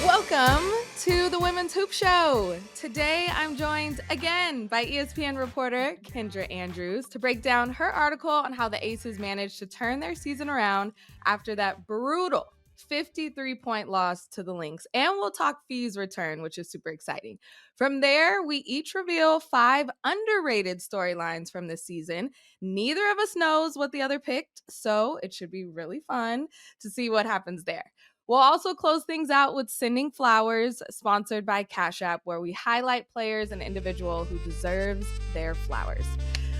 Welcome to the Women's Hoop Show. Today, I'm joined again by ESPN reporter Kendra Andrews to break down her article on how the Aces managed to turn their season around after that brutal 53-point loss to the Lynx. And we'll talk Phee's return, which is super exciting. From there, we each reveal 5 underrated storylines from this season. Neither of us knows what the other picked, so it should be really fun to see what happens there. We'll also close things out with Sending Flowers, sponsored by Cash App, where we highlight players and individual who deserves their flowers.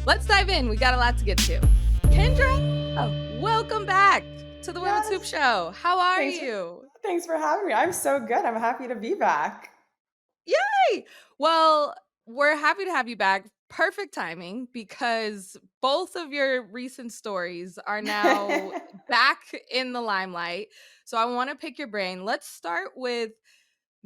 Let's dive in. We got a lot to get to. Kendra, welcome back to the Women's Hoop Show. How are you? Thanks for having me. I'm so good. I'm happy to be back. Yay! Well, we're happy to have you back. Perfect timing, because both of your recent stories are now back in the limelight. So I want to pick your brain. Let's start with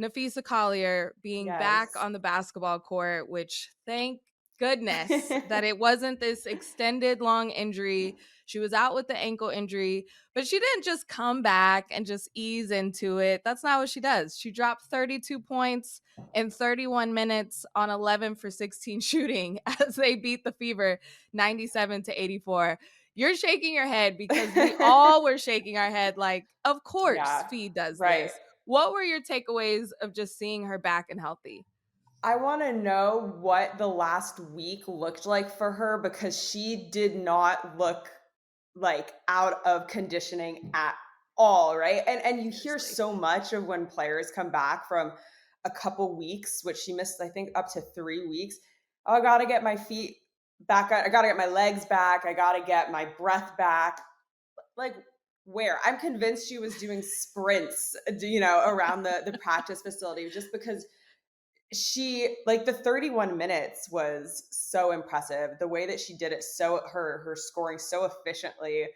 Napheesa Collier being back on the basketball court, which thank goodness that it wasn't this extended long injury. She was out with the ankle injury, but she didn't just come back and just ease into it. That's not what she does. She dropped 32 points in 31 minutes on 11 for 16 shooting as they beat the Fever 97-84. You're shaking your head because we all were shaking our head like, of course, Phee does this. What were your takeaways of just seeing her back and healthy? I want to know what the last week looked like for her, because she did not look like out of conditioning at all, right? And you hear so much of when players come back from a couple weeks, which she missed, I think, up to 3 weeks. Oh, I got to get my feet back. I got to get my legs back. I got to get my breath back. Like, where? I'm convinced she was doing sprints, around the practice facility, just because she, like, the 31 minutes was so impressive. The way that she did it, so her scoring so efficiently.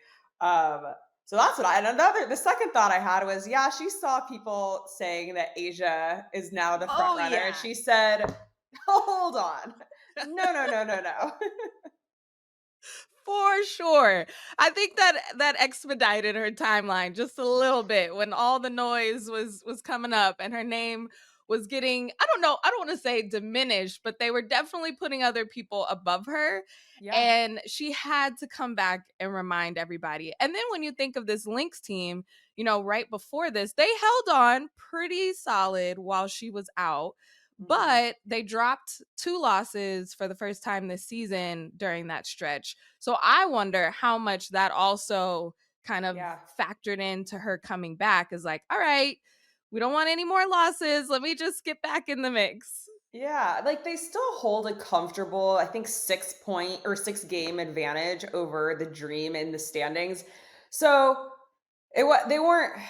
So that's what the second thought I had was, she saw people saying that Asia is now the front runner. Yeah. And she said, hold on. No. For sure. I think that expedited her timeline just a little bit when all the noise was coming up and her name was getting, I don't want to say diminished, but they were definitely putting other people above her. Yeah. And she had to come back and remind everybody. And then when you think of this Lynx team, right before this, they held on pretty solid while she was out. But they dropped 2 losses for the first time this season during that stretch. So I wonder how much that also kind of factored into her coming back, is like, all right, we don't want any more losses. Let me just get back in the mix. Yeah, like, they still hold a comfortable, I think, 6-point or 6-game advantage over the Dream in the standings. So they weren't,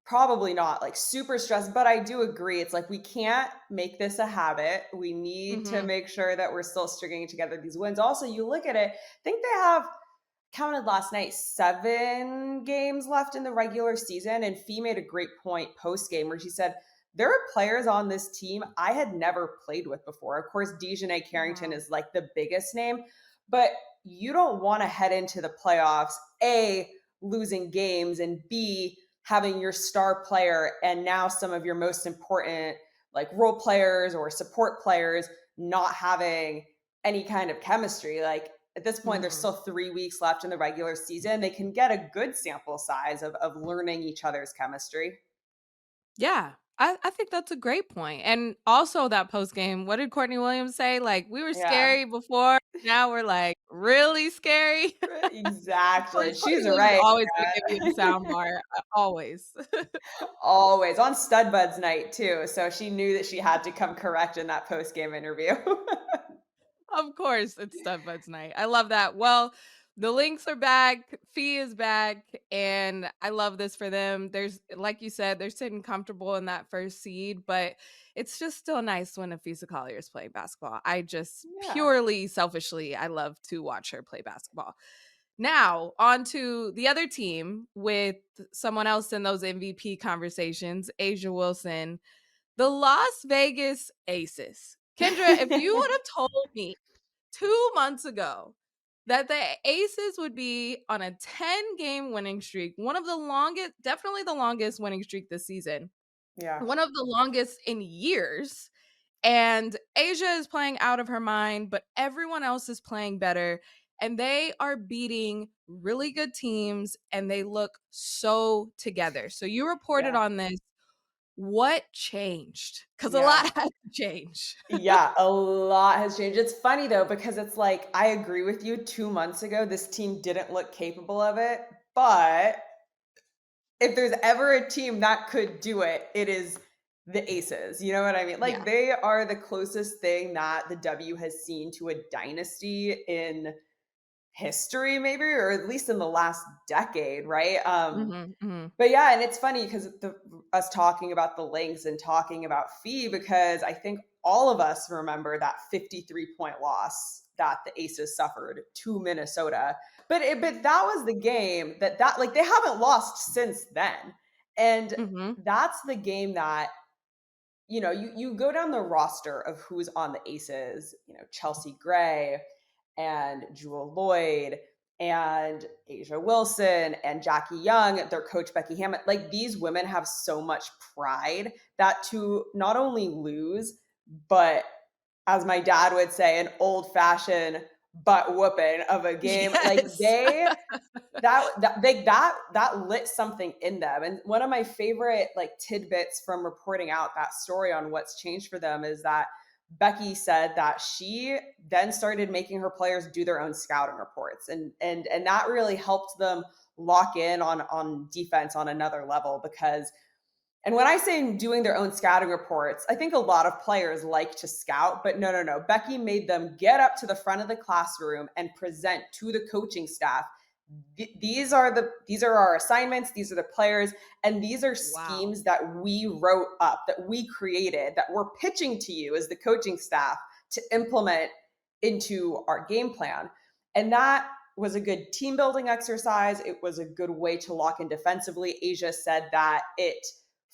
probably not, like, super stressed, but I do agree. It's like, we can't make this a habit. We need to make sure that we're still stringing together these wins. Also, you look at it, I think they have, counted last night, 7 games left in the regular season. And Phee made a great point post game where she said, there are players on this team I had never played with before. Of course, Dejanay Carrington is like the biggest name, but you don't want to head into the playoffs, A, losing games, and B, having your star player and now some of your most important, like, role players or support players not having any kind of chemistry. Like, at this point, there's still 3 weeks left in the regular season. They can get a good sample size of learning each other's chemistry. Yeah, I think that's a great point. And also that post game, what did Courtney Williams say? Like, we were scary before, now we're like really scary. Of Exactly. course, Courtney She's Williams is right. always gonna give you the sound bar, always. Always on Stud Buds night too. So she knew that she had to come correct in that post game interview. Of course, it's Stud Buds night. I love that. Well, the Lynx are back, Phee is back, and I love this for them. There's, like you said, they're sitting comfortable in that first seed, but it's just still nice when Napheesa Collier is playing basketball. I just purely selfishly, I love to watch her play basketball. Now, on to the other team with someone else in those MVP conversations, A'ja Wilson, the Las Vegas Aces. Kendra, if you would have told me 2 months ago that the Aces would be on a 10-game winning streak, one of the longest, definitely the longest winning streak this season, Yeah. one of the longest in years. And Asia is playing out of her mind, but everyone else is playing better. And they are beating really good teams and they look so together. So you reported Yeah. on this. What changed? Because a Yeah. lot had to change. Yeah, a lot has changed. It's funny though, because it's like, I agree with you. 2 months ago, this team didn't look capable of it. But if there's ever a team that could do it, it is the Aces. You know what I mean? Like, Yeah. they are the closest thing that the W has seen to a dynasty in history, maybe, or at least in the last decade, right? Mhm, mhm, But yeah, and it's funny because us talking about the Lynx and talking about Phee, because I think all of us remember that 53-point loss that the Aces suffered to Minnesota. But that was the game that like, they haven't lost since then. And mhm. that's the game that, you go down the roster of who's on the Aces, Chelsea Gray and Jewel Lloyd and Asia Wilson and Jackie Young, their coach Becky Hammond. Like, these women have so much pride that to not only lose, but, as my dad would say, an old fashioned butt whooping of a game. Like, Yes. that lit something in them. And one of my favorite, like, tidbits from reporting out that story on what's changed for them is that Becky said that she then started making her players do their own scouting reports, and that really helped them lock in on defense on another level. Because, and when I say doing their own scouting reports, I think a lot of players like to scout, but no, no, no. Becky made them get up to the front of the classroom and present to the coaching staff. These are our assignments. These are the players, and these are Wow. schemes that we wrote up, that we created, that we're pitching to you as the coaching staff to implement into our game plan. And that was a good team building exercise. It was a good way to lock in defensively. Asia said that it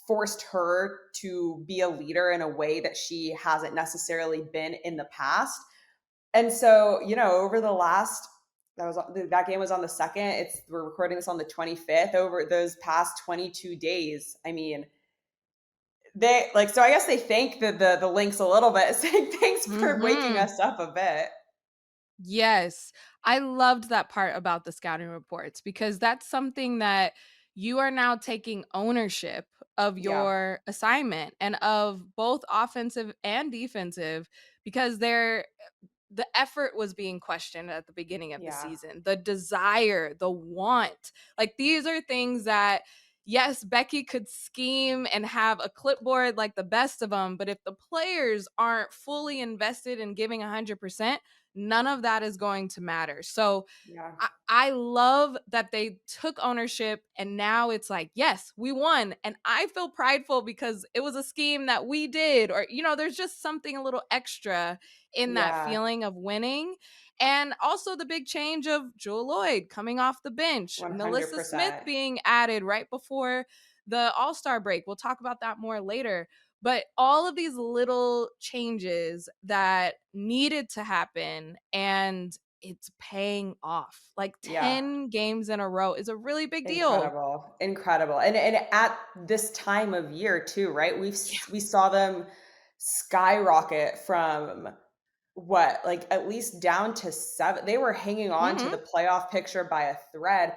forced her to be a leader in a way that she hasn't necessarily been in the past. And so, over the last, that game was on the 2nd. We're recording this on the 25th. Over those past 22 days, I mean, they like, so I guess they thank the Lynx a little bit, saying thanks for waking Mhm. us up a bit. Yes. I loved that part about the scouting reports because that's something that you are now taking ownership of Yeah, your assignment and of both offensive and defensive because the effort was being questioned at the beginning of the yeah, season. The desire, the want. Like these are things that yes, Becky could scheme and have a clipboard like the best of them, but if the players aren't fully invested in giving 100%, none of that is going to matter. So yeah, I love that they took ownership and now it's like, yes, we won. And I feel prideful because it was a scheme that we did, or, there's just something a little extra in that yeah, feeling of winning. And also the big change of Jewel Lloyd coming off the bench, Melissa Smith 100%. being added right before the All Star break. We'll talk about that more later. But all of these little changes that needed to happen and it's paying off. Like Yeah. 10 games in a row is a really big deal. Incredible, incredible, and at this time of year too, right? Yeah. We saw them skyrocket from what, like, at least down to 7. They were hanging on to Mhm. the playoff picture by a thread.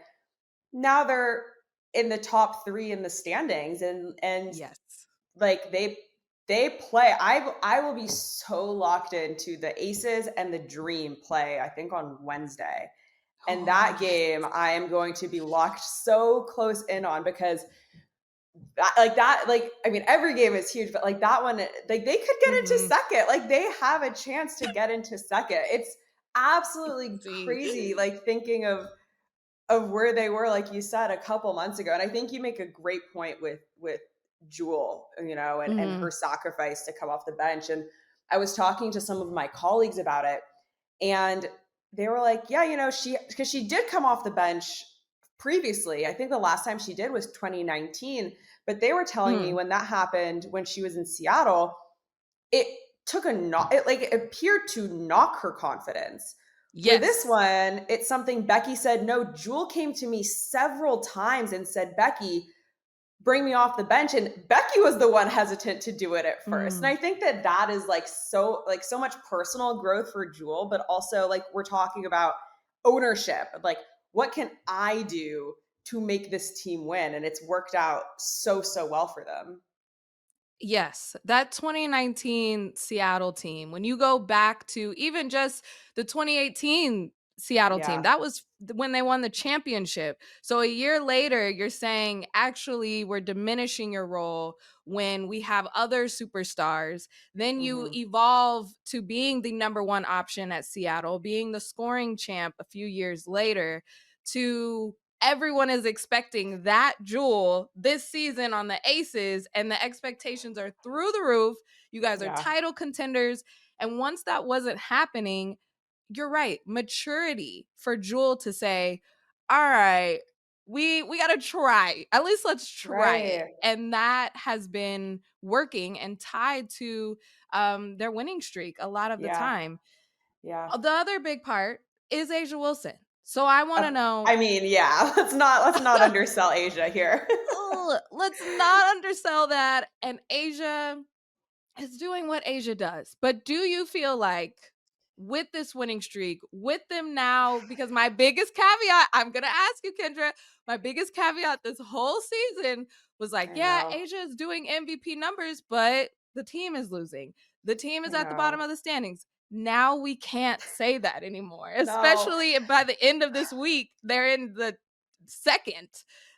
Now they're in the top 3 in the standings, and Yes. like, they play. I will be so locked into the Aces and the Dream play, I think, on Wednesday. And Oh, that yes. game, I am going to be locked so close in on, because I mean, every game is huge, but like that one, like, they could get into Mhm. second. Like, they have a chance to get into second. It's absolutely See. crazy, like, thinking of where they were, like you said, a couple months ago. And I think you make a great point with Jewel, and her Mhm. sacrifice to come off the bench. And I was talking to some of my colleagues about it, and they were like, yeah, because she did come off the bench previously. I think the last time she did was 2019. But they were telling me Mm. when that happened, when she was in Seattle, it took a knock, it, like, it appeared to knock her confidence. For this Yes. one, it's something Becky said, no, Jewel came to me several times and said, Becky, bring me off the bench. And Becky was the one hesitant to do it at first. And Mm. I think that that is so much personal growth for Jewel, but also like we're talking about ownership. Like, what can I do to make this team win? And it's worked out so well for them. Yes, that 2019 Seattle team, when you go back to even just the 2018 Seattle team, Yeah. that was when they won the championship. So a year later, you're saying, actually, we're diminishing your role when we have other superstars. Then you Hmm. evolve to being the number one option at Seattle, being the scoring champ a few years later, to everyone is expecting that Jewel this season on the Aces, and the expectations are through the roof. You guys are Yeah. title contenders. And once that wasn't happening, you're right. Maturity for Jewel to say, all right, we gotta try. At least let's try it. Right. And that has been working and tied to their winning streak a lot of the Yeah. time. Yeah. The other big part is Asia Wilson. So I want Uh, to know. I mean, yeah, let's not undersell Asia here. Ugh, let's not undersell that. And Asia is doing what Asia does. But do you feel like with this winning streak, with them now, because my biggest caveat, I'm going to ask you, Kendra, my biggest caveat this whole season was like, I yeah, know. Asia is doing MVP numbers, but the team is losing. The team is I at the bottom know. of the standings. Now we can't say that anymore, No. especially by the end of this week, they're in the second.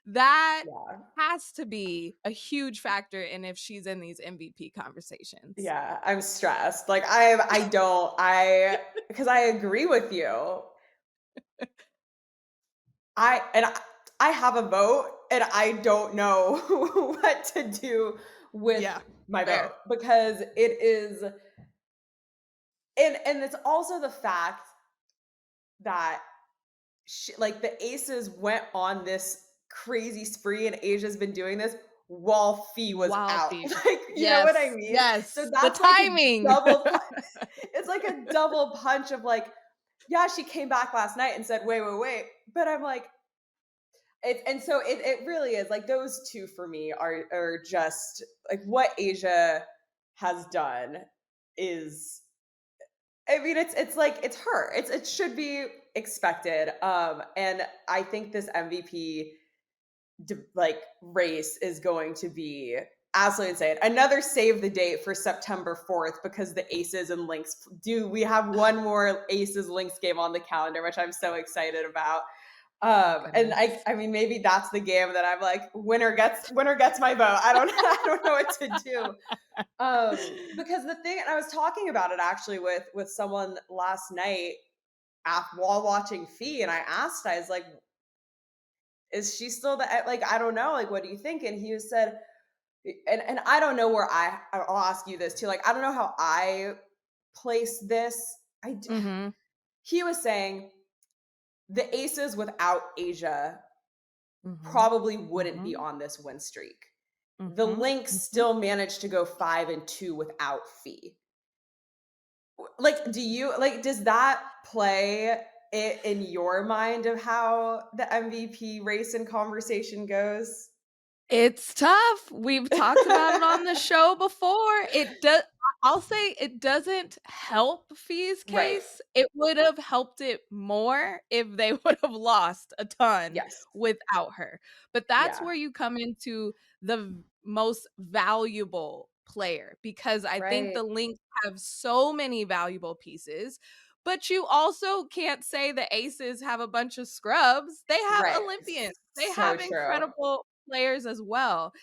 That Yeah. has to be a huge factor in if she's in these MVP conversations. Yeah, I'm stressed. Like I don't I because I agree with you. I have a vote and I don't know what to do with Yeah, my vote fair. because it is and it's also the fact that like the Aces went on this crazy spree and Asia's been doing this while Phee was Wild out. Theme. Like, you know what I Yes, mean? So yes. The that's like a timing. double it's like a double punch of like, yeah, she came back last night and said, wait. But I'm like, and so it really is like those two for me are just like what Asia has done is I mean it's like it's her. It should be expected. And I think this MVP like race is going to be absolutely insane. Another save the date for September 4th because the Aces and Lynx do we have one more Aces Lynx game on the calendar, which I'm so excited about. Oh And goodness. I mean maybe that's the game that I'm like winner gets my vote. I don't I don't know what to do. Because the thing and I was talking about it actually with someone last night while watching Fee and I asked I was like is she still the like I don't know like what do you think and he said and I don't know where I'll ask you this too like I don't know how I place this Mhm. he was saying the Aces without Asia Mhm. probably wouldn't be Mhm. on this win streak. The Mhm. Lynx Mhm. still managed to go 5-2 without Fee. Like, do you like? Does that play it in your mind of how the MVP race and conversation goes? It's tough. We've talked about it on the show before. It does I'll say it doesn't help Fee's Right. case. It would have helped it more if they would have lost a ton Yes. without her. But that's Yeah. where you come into the most valuable player because I think Right. the Lynx have so many valuable pieces, but you also can't say the Aces have a bunch of scrubs. They have Right. Olympians. They So have true. incredible players as well.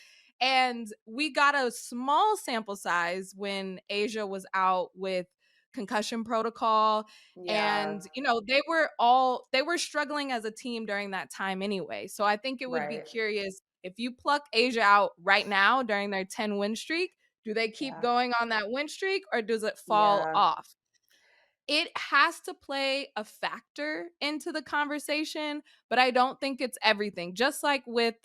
And we got a small sample size when Asia was out with concussion protocol Yeah. and they were struggling as a team during that time anyway. So I think it would be Right. curious if you pluck Asia out right now during their 10 win streak, do they keep Yeah. going on that win streak or does it fall Yeah. off? It has to play a factor into the conversation, but I don't think it's everything. Just like with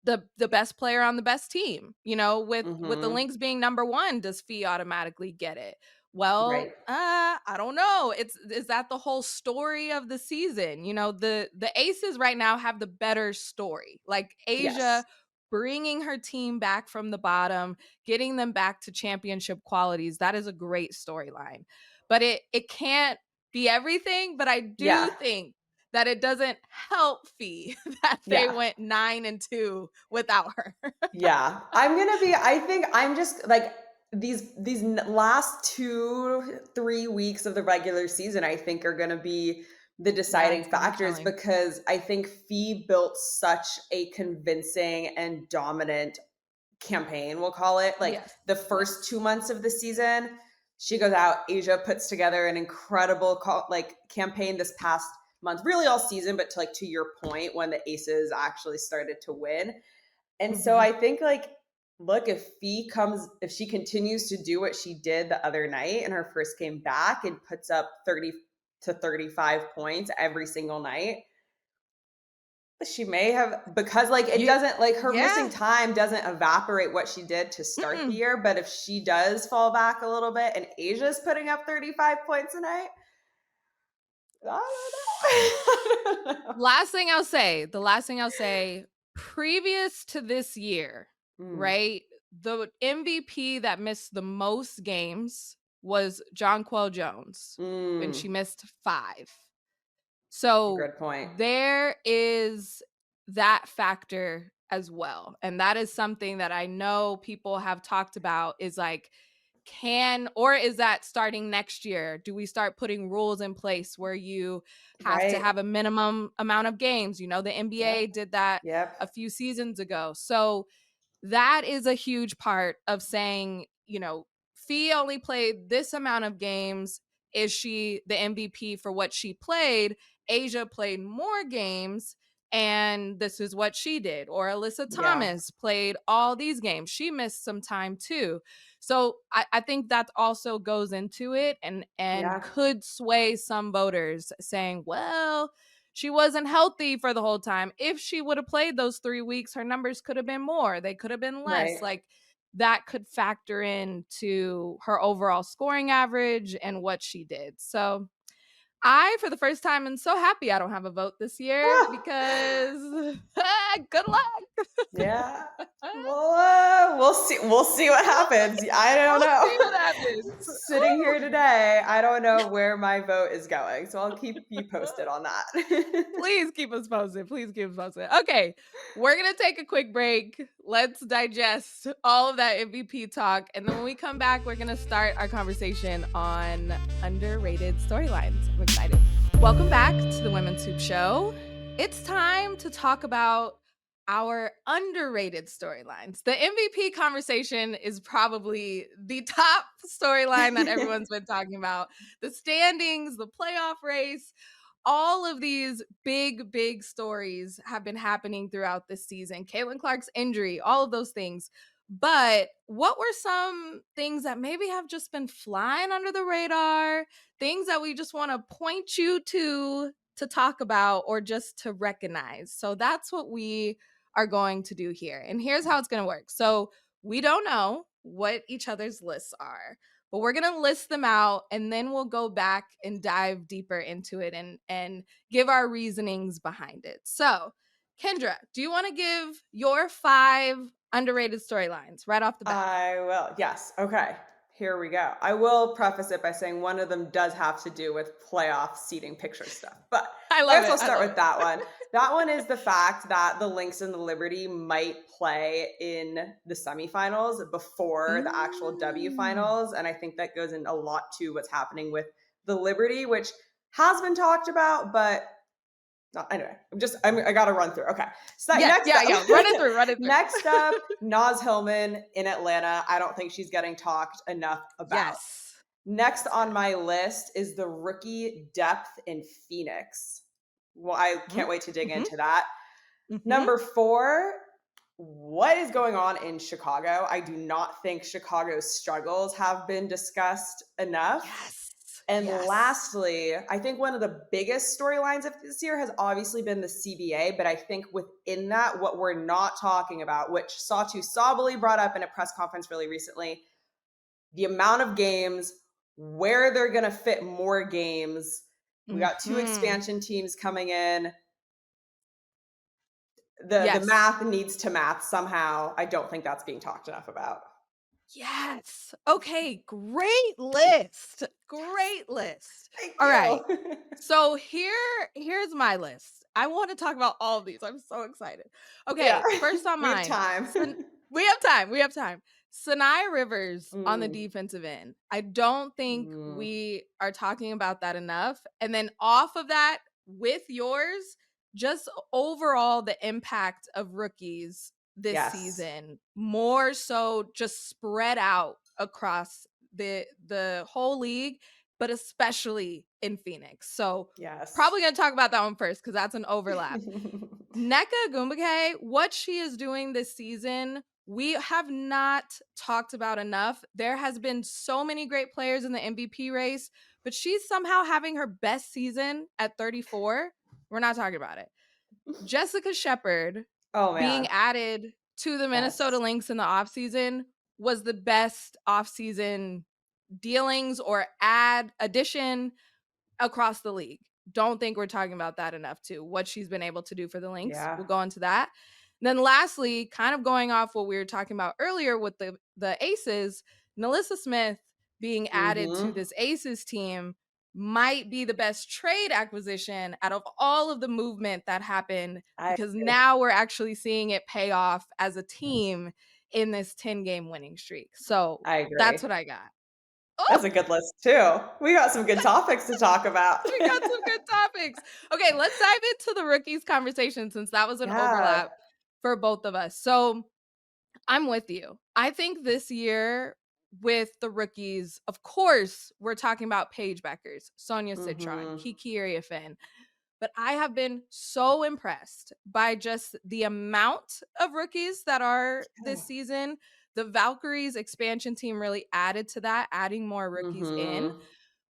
the best player on the best team, with the Mhm. Lynx being number 1, does Fee automatically get it? Well, Right. I don't know. Is that the whole story of the season? You know, the Aces right now have the better story. Like Yes. Asia bringing her team back from the bottom, getting them back to championship qualities. That is a great storyline. But it can't be everything, but I do Yeah. think that it doesn't help Phee that they Yeah. went 9-2 without her. Yeah. I think I'm just like last 2, 3 weeks of the regular season, I think are gonna be the Yeah, deciding it's gonna be factors telling. because I think Fee built such a convincing and dominant campaign, we'll call it. Like Yes. the first Yes. 2 months of the season, she goes out, Asia puts together an incredible campaign this past month, really all season, but to your point, when the Aces actually started to win. And so Mhm. I think look, if she continues to do what she did the other night in her first game back and puts up 30 to 35 points every single night, she may have, because it You doesn't, her missing yeah. time doesn't evaporate what she did to start the Mm-mm. year. But if she does fall back a little bit and Asia's putting up 35 points a night, I don't know. I don't know. The last thing I'll say, previous to this year, Mm, right? The MVP that missed the most games was Jonquel Jones when she mm, missed 5. So good point. there is that factor as well. And that is something that I know people have talked about is like, or is that starting next year? Do we start putting rules in place where you have to Right. have a minimum amount of games? You know, the NBA Yep. did that Yep. a few seasons ago. So that is a huge part of saying, Fee only played this amount of games. Is she the MVP for what she played? Asia played more games, and this is what she did. Or Alyssa Yeah. Thomas played all these games. She missed some time too. So I think that also goes into it and Yeah. could sway some voters saying, well, she wasn't healthy for the whole time. If she would have played those 3 weeks, her numbers could have been more. They could have been less. Right. Like that could factor into her overall scoring average and what she did. So I, for the first time, am so happy I don't have a vote this year Ah, because good luck. yeah. Well, we'll see. We'll see what happens. I don't We'll see know. what happens. Sitting here today, I don't know where my vote is going, so I'll keep you posted on that. Please keep us posted. Please keep us posted. Okay, we're gonna take a quick break. Let's digest all of that MVP talk, and then when we come back, we're gonna start our conversation on underrated storylines. I'm excited. Welcome back to the Women's Hoop Show. It's time to talk about our underrated storylines. The MVP conversation is probably the top storyline that everyone's been talking about. The standings, the playoff race, all of these big stories have been happening throughout this season. Caitlin Clark's injury, all of those things. But what were some things that maybe have just been flying under the radar? Things that we just want to point you to talk about or just to recognize. So that's what we are going to do here. And here's how it's going to work. So we don't know what each other's lists are, but we're going to list them out and then we'll go back and dive deeper into it and give our reasonings behind it. So, Kendra, do you want to give your 5 underrated storylines right off the bat? I will. Yes. Okay. Here we go. I will preface it by saying one of them does have to do with playoff seating picture stuff, but I I love guess I'll it. I start love with it. that one. That one is the fact that the Lynx and the Liberty might play in the semifinals before the actual W Mm. finals. And I think that goes in a lot to what's happening with the Liberty, which has been talked about, but no, anyway, I got to run through. Okay. So Yes, next yeah, up, yeah. Run it through, run it through. next up, Naz Hillmon in Atlanta. I don't think she's getting talked enough about. Yes. Next Yes, on yes. my list is the rookie depth in Phoenix. Well, I Mhm. can't wait to dig Mhm. into that. Mhm. Number 4, what is going on in Chicago? I do not think Chicago's struggles have been discussed enough. Yes. And Yes. lastly, I think one of the biggest storylines of this year has obviously been the CBA, but I think within that, what we're not talking about, which Satu Sabali brought up in a press conference really recently, the amount of games where they're going to fit more games. We got 2 Mhm. expansion teams coming in. The Yes. math needs to math somehow. I don't think that's being talked enough about. Yes. Okay, great list. Great list. Thank All right. you. So here's my list. I want to talk about all of these. I'm so excited. Yeah. Okay, first on We have mine. time. We have time. We have time. Sanaya Rivers on the Mm, defensive end. I don't think mm. we are talking about that enough. And then off of that, with yours, just overall the impact of rookies this Yes. season, more so just spread out across the whole league, but especially in Phoenix. So Yes. probably gonna talk about that one first because that's an overlap. Nneka Ogwumike, what she is doing this season, we have not talked about enough. There has been so many great players in the MVP race, but she's somehow having her best season at 34. We're not talking about it. Jessica Shepard Oh, being man. added to the Minnesota Yes. Lynx in the offseason was the best offseason dealings or addition across the league. Don't think we're talking about that enough too. What she's been able to do for the Lynx. Yeah. We'll go into that. Then lastly, kind of going off what we were talking about earlier with the Aces, Nalissa Smith being added to Mhm. this Aces team might be the best trade acquisition out of all of the movement that happened I because now we're actually seeing it pay off as a team in this 10-game winning streak. So I that's agree. what I got. That's Oh, a good list too. We got some good topics to talk about. we got some good topics. Okay, let's dive into the rookies conversation since that was an Yeah. overlap for both of us. So I'm with you. I think this year with the rookies, of course, we're talking about Paige Beckers, Sonia Citron, Mhm. Kiki Ariafin, but I have been so impressed by just the amount of rookies that are this Yeah. season. The Valkyries expansion team really added to that, adding more rookies in. Mhm.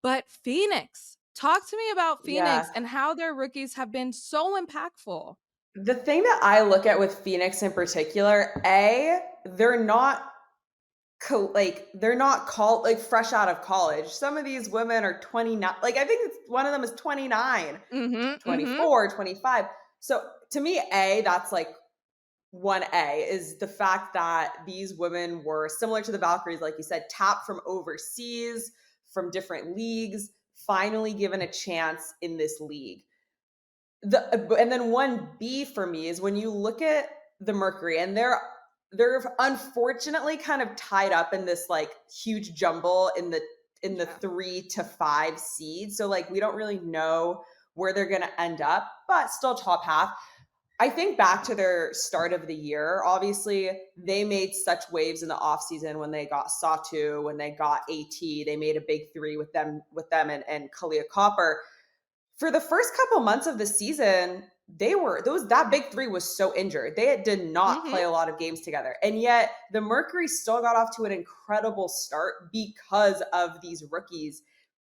But Phoenix, talk to me about Yeah. Phoenix and how their rookies have been so impactful. The thing that I look at with Phoenix in particular, they're not they're not like fresh out of college. Some of these women are 29. Like I think one of them is 29, Mhm, mhm. 24, 25. So to me, that's like 1A is the fact that these women were similar to the Valkyries, like you said, tapped from overseas, from different leagues, finally given a chance in this league. And then 1B for me is when you look at the Mercury, and they're unfortunately kind of tied up in this like huge jumble in the Yeah. 3 to 5 seed. So like we don't really know where they're gonna end up, but still top half. I think back to their start of the year. Obviously, they made such waves in the offseason when they got Satu, when they got AT. They made a big three with them and Collier Copper. For the first couple months of the season, they were those that big three was so injured. They did not Mhm. play a lot of games together. And yet the Mercury still got off to an incredible start because of these rookies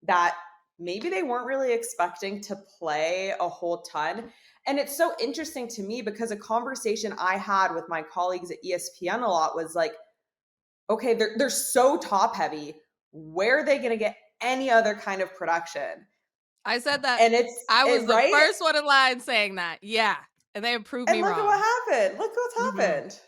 that maybe they weren't really expecting to play a whole ton. And it's so interesting to me because a conversation I had with my colleagues at ESPN a lot was like, okay, they're so top heavy. Where are they going to get any other kind of production? I said that And it's I was it the right? first one in line saying that. Yeah, and they proved And me look at what wrong. happened. Look what's Mhm. happened.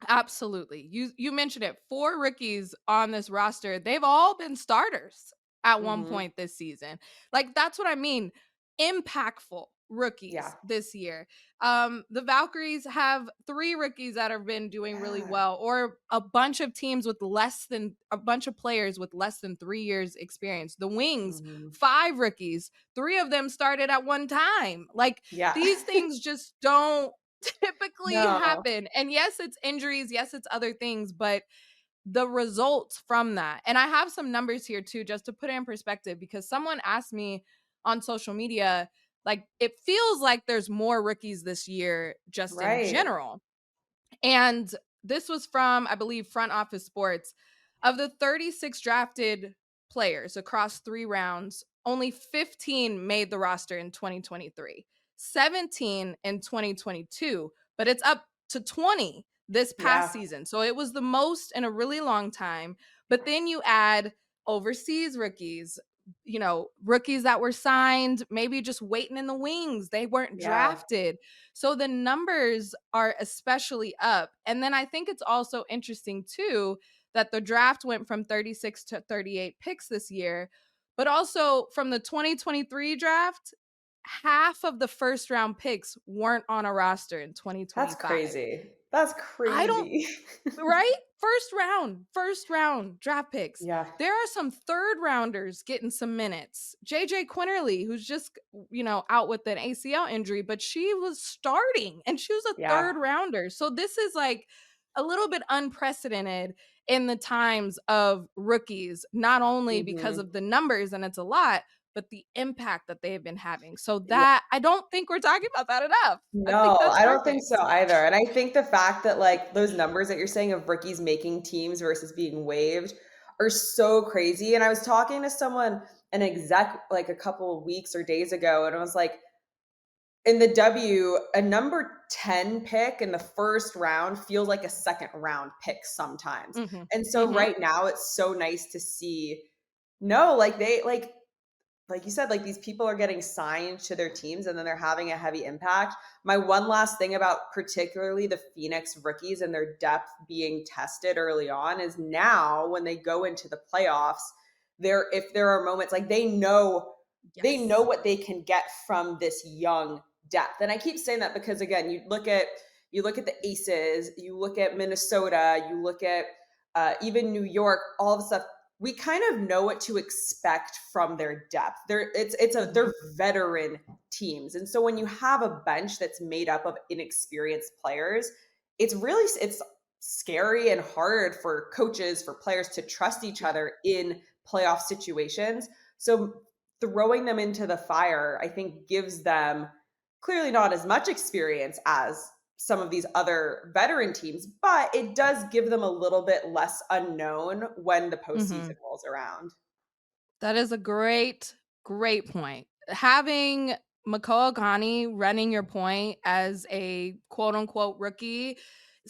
Absolutely. You mentioned it. 4 rookies on this roster. They've all been starters at one Mhm. point this season. Like that's what I mean. Impactful Yeah. rookies this year. The Valkyries have 3 rookies that have been doing really Yeah. well, or a bunch of teams with less than a bunch of players with less than 3 years experience. The Wings, Mhm. 5 rookies. 3 of them started at one time. Like Yeah. these things just don't typically No. happen. And yes, it's injuries, yes, it's other things, but the results from that. And I have some numbers here too, just to put it in perspective, because someone asked me on social media, like, it feels like there's more rookies this year just in Right. general. And this was from, I believe, Front Office Sports. Of the 36 drafted players across 3 rounds, only 15 made the roster in 2023, 17 in 2022, but it's up to 20 this past Yeah. season. So it was the most in a really long time. But then you add overseas rookies, rookies that were signed, maybe just waiting in the wings. They weren't Yeah. drafted. So the numbers are especially up. And then I think it's also interesting, too, that the draft went from 36 to 38 picks this year, but also from the 2023 draft, half of the first round picks weren't on a roster in That's 2025. crazy. That's I don't crazy. Right? First round draft picks. Yeah. There are some third rounders getting some minutes. JJ Quinterly, who's just, out with an ACL injury, but she was starting and she was a Yeah. third rounder. So this is like a little bit unprecedented in the times of rookies, not only because Mhm. of the numbers, and it's a lot, but the impact that they've been having. So Yeah. that, I don't think we're talking about that enough. I think No, that's I don't think so perfect. either, and I think the fact that, like, those numbers that you're saying of rookies making teams versus being waived are so crazy, and I was talking to someone, an exec, like, a couple of weeks or days ago, and I was like, in the W, a number 10 pick in the first round feels like a second round pick sometimes, Mhm. and so Mhm. right now, it's so nice to see no, like, they like you said, like these people are getting signed to their teams and then they're having a heavy impact. My one last thing about particularly the Phoenix rookies and their depth being tested early on is now when they go into the playoffs, there if there are moments like they know Yes. what they can get from this young depth. And I keep saying that because again, you look at the Aces, you look at Minnesota, you look at even New York, all the stuff we kind of know what to expect from their depth. They're Mhm. veteran teams. And so when you have a bench that's made up of inexperienced players, it's scary and hard for coaches, for players to trust each Yeah. other in playoff situations. So throwing them into the fire, I think gives them clearly not as much experience as some of these other veteran teams, but it does give them a little bit less unknown when the postseason Mhm. rolls around. That is a great, great point. Having Mako Ogani running your point as a quote unquote rookie,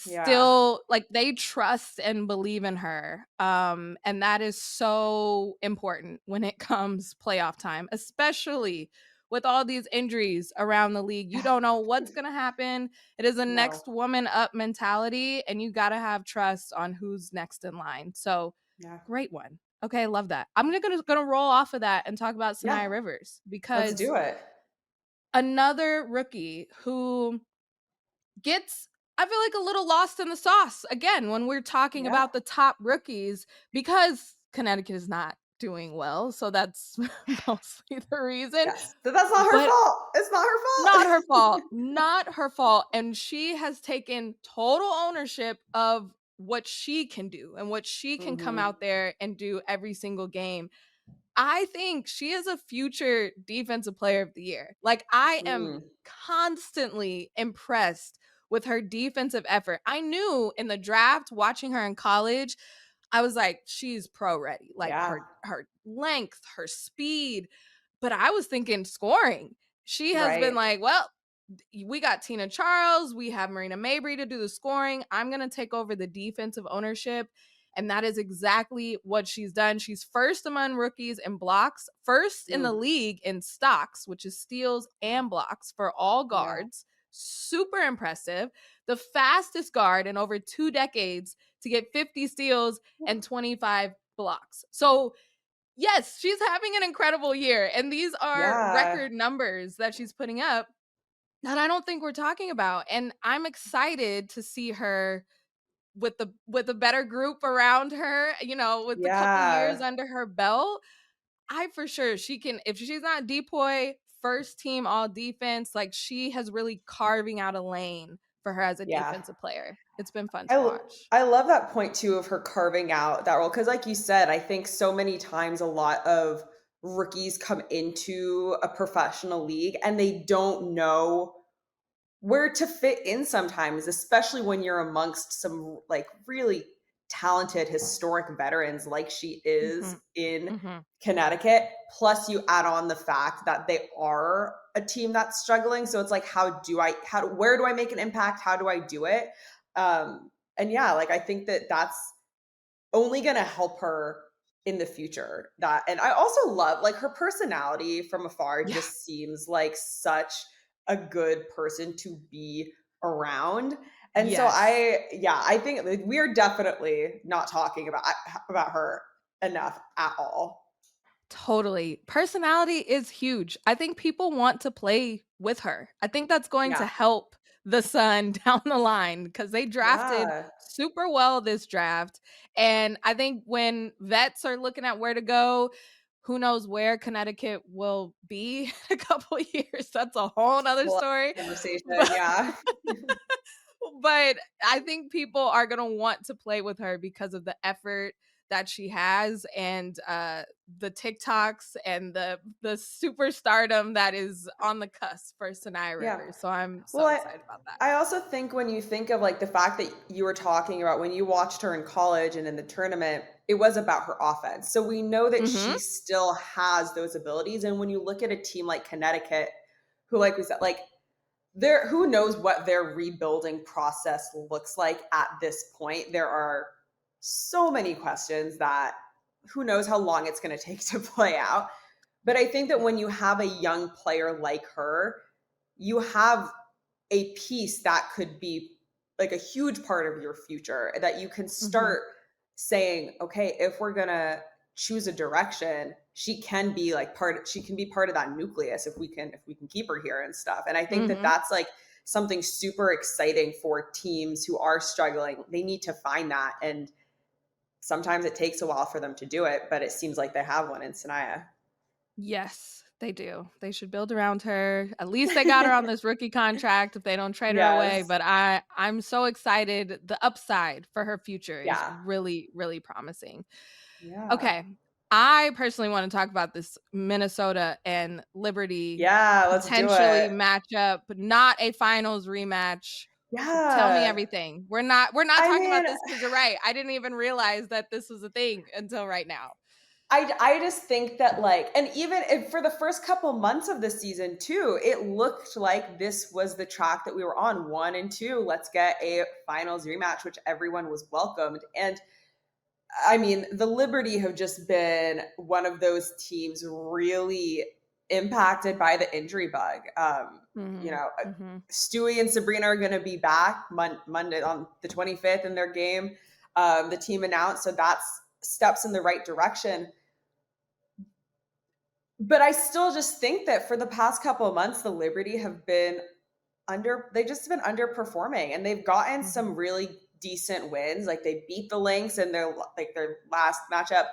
Yeah. still like they trust and believe in her. And that is so important when it comes playoff time, especially with all these injuries around the league. You Yeah. don't know what's gonna happen. It is a No. next woman up mentality, and you gotta have trust on who's next in line. So Yeah. great one. Okay, I love that. I'm gonna roll off of that and talk about Yeah. Sanaya Rivers Let's because do it. another rookie who gets, I feel like, a little lost in the sauce again when we're talking Yeah. about the top rookies because Connecticut is not doing well. So that's mostly the reason. Yes. But that's not her But fault. It's not her not her fault. fault. Not her fault. And she has taken total ownership of what she can do and what she can come Mhm. out there and do every single game. I think she is a future defensive player of the year. Like, I am Mm. constantly impressed with her defensive effort. I knew in the draft, watching her in college, I was like, she's pro ready. Like Yeah. her length, her speed. But I was thinking scoring. She has been Right. like, well, we got Tina Charles, we have Marina Mabrey to do the scoring. I'm going to take over the defensive ownership. And that is exactly what she's done. She's first among rookies in blocks, first in the Mm. league in stocks, which is steals and blocks for all Yeah. guards. Super impressive. The fastest guard in over 2 decades to get 50 steals and 25 blocks. So, yes, she's having an incredible year. And these are Yeah. record numbers that she's putting up that I don't think we're talking about. And I'm excited to see her with a better group around her, with a couple years Yeah. under her belt. I for sure she can, if she's not depoy first team all defense, like she has really carving out a lane for her as a Yeah. defensive player. It's been fun I to l watch. I love that point too of her carving out that role because, like you said, I think so many times a lot of rookies come into a professional league and they don't know where to fit in sometimes, especially when you're amongst some, like, really talented historic veterans like she is Mhm. in Mhm. Connecticut, plus you add on the fact that they are a team that's struggling, so it's like, where do I make an impact? How do I do it? And yeah, like, I think that that's only gonna help her in the future. That and I also love like her personality from afar Yeah. just seems like such a good person to be around. And so Yes. I think like, we're definitely not talking about her enough at all. Totally. Personality is huge. I think people want to play with her. I think that's going to Yeah. help the Sun down the line because they drafted Yeah. super well this draft. And I think when vets are looking at where to go, who knows where Connecticut will be in a couple years. That's a whole nother Well, story. conversation, But yeah. but I think people are gonna want to play with her because of the effort that she has and the TikToks and the superstardom that is on the cusp for Sinai Yeah. Rivers. So I'm Well, so excited about that. I also think when you think of like the fact that you were talking about when you watched her in college and in the tournament, it was about her offense. So we know that Mhm. she still has those abilities. And when you look at a team like Connecticut, who like we said, like there who knows what their rebuilding process looks like at this point. There are so many questions that who knows how long it's going to take to play out. But I think that Yeah. when you have a young player like her, you have a piece that could be like a huge part of your future that you can Mhm. start saying, okay, if we're going to choose a direction, she can be part of that nucleus if we can keep her here and stuff. And I think that Mhm. that's like something super exciting for teams who are struggling. They need to find that, and sometimes it takes a while for them to do it, but it seems like they have one in Sanaya. Yes, they do. They should build around her. At least they got her on this rookie contract if they don't trade her away, Yes. but I'm so excited. The upside for her future is Yeah. really really promising. Yeah. Okay. I personally want to talk about this Minnesota and Liberty Yeah, let's do potentially it. matchup, not a finals rematch. Tell me Yeah. everything. We're not I talking mean, about this because you're right. I didn't even realize that this was a thing until right now. I just think that like, and even if for the first couple months of the season too, it looked like this was the track that we were on, 1 and 2. Let's get a finals rematch, which everyone was welcomed. And I mean, the Liberty have just been one of those teams really impacted by the injury bug. Mhm. Mhm. Stewie and Sabrina are going to be back Monday on the 25th in their game. The team announced, so that's steps in the right direction. But I still just think that for the past couple of months, the Liberty have been they've just been underperforming, and they've gotten some Mhm. really decent wins. Like they beat the Lynx in their last matchup.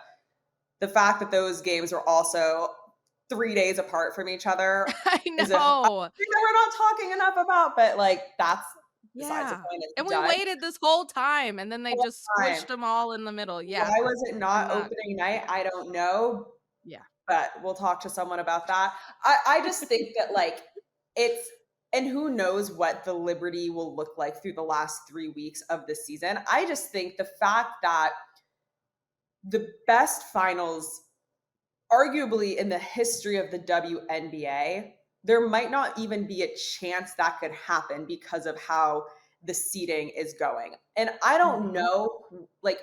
The fact that those games were also 3 days apart from each other I is a thing know. that we're not talking enough about. But like that's besides the Yeah. point. It's And we done waited this whole time and then they all just the time. squished them all in the middle. Yeah. Why was it I'm not not opening night? yeah. I don't know, Yeah. but we'll talk to someone about that. I just think that like it's and who knows what the Liberty will look like through the last 3 weeks of the season. I just think the fact that the best finals, arguably in the history of the WNBA, there might not even be a chance that could happen because of how the seating is going. And I don't Mhm. know like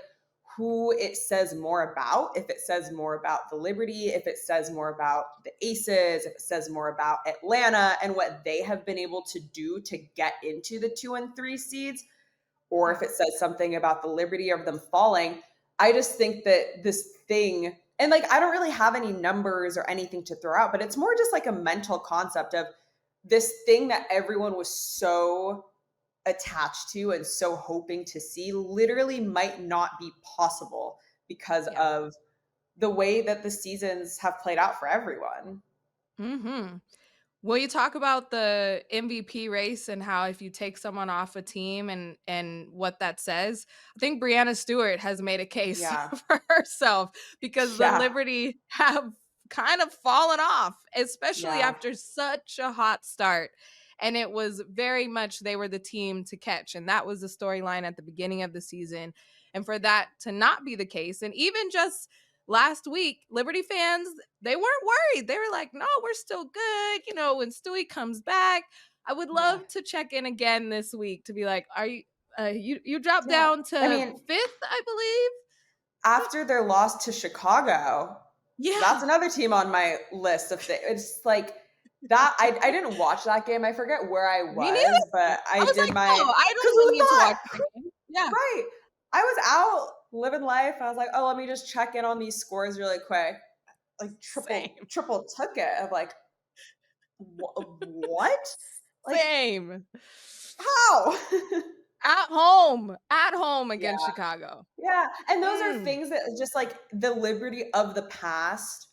who it says more about, if it says more about the Liberty, if it says more about the Aces, if it says more about Atlanta and what they have been able to do to get into the 2 and 3 seeds, or if Yeah. it says something about the liberty of them falling. I just think that this thing, and like, I don't really have any numbers or anything to throw out, but it's more just like a mental concept of this thing that everyone was so attached to and so hoping to see literally might not be possible because Yeah. of the way that the seasons have played out for everyone. Mhm. Will you talk about the MVP race and how if you take someone off a team and what that says? I think Brianna Stewart has made a case Yeah. for herself because the Yeah. Liberty have kind of fallen off, especially Yeah. after such a hot start. And it was very much they were the team to catch. And that was the storyline at the beginning of the season. And for that to not be the case, and even just last week, Liberty fans, they weren't worried. They were like, no, we're still good. You know, when Stewie comes back, I would Yeah. love to check in again this week to be like, are you, you dropped Yeah. down I to mean, fifth, I believe. after their loss to Chicago, that's Yeah. another team on my list of things. It's like that I didn't watch that game. I forget where I Me was, neither. but I I was did like, my "Oh, I because don't even who need to thought watch that game." Yeah. right. I was out living life and I was like, oh, let me just check in on these scores really quick. Like Same. triple took it. I'm like, what? Like Same. how? At home Yeah. against Chicago. Yeah, and those are Mm. things that just, like, the Liberty of the past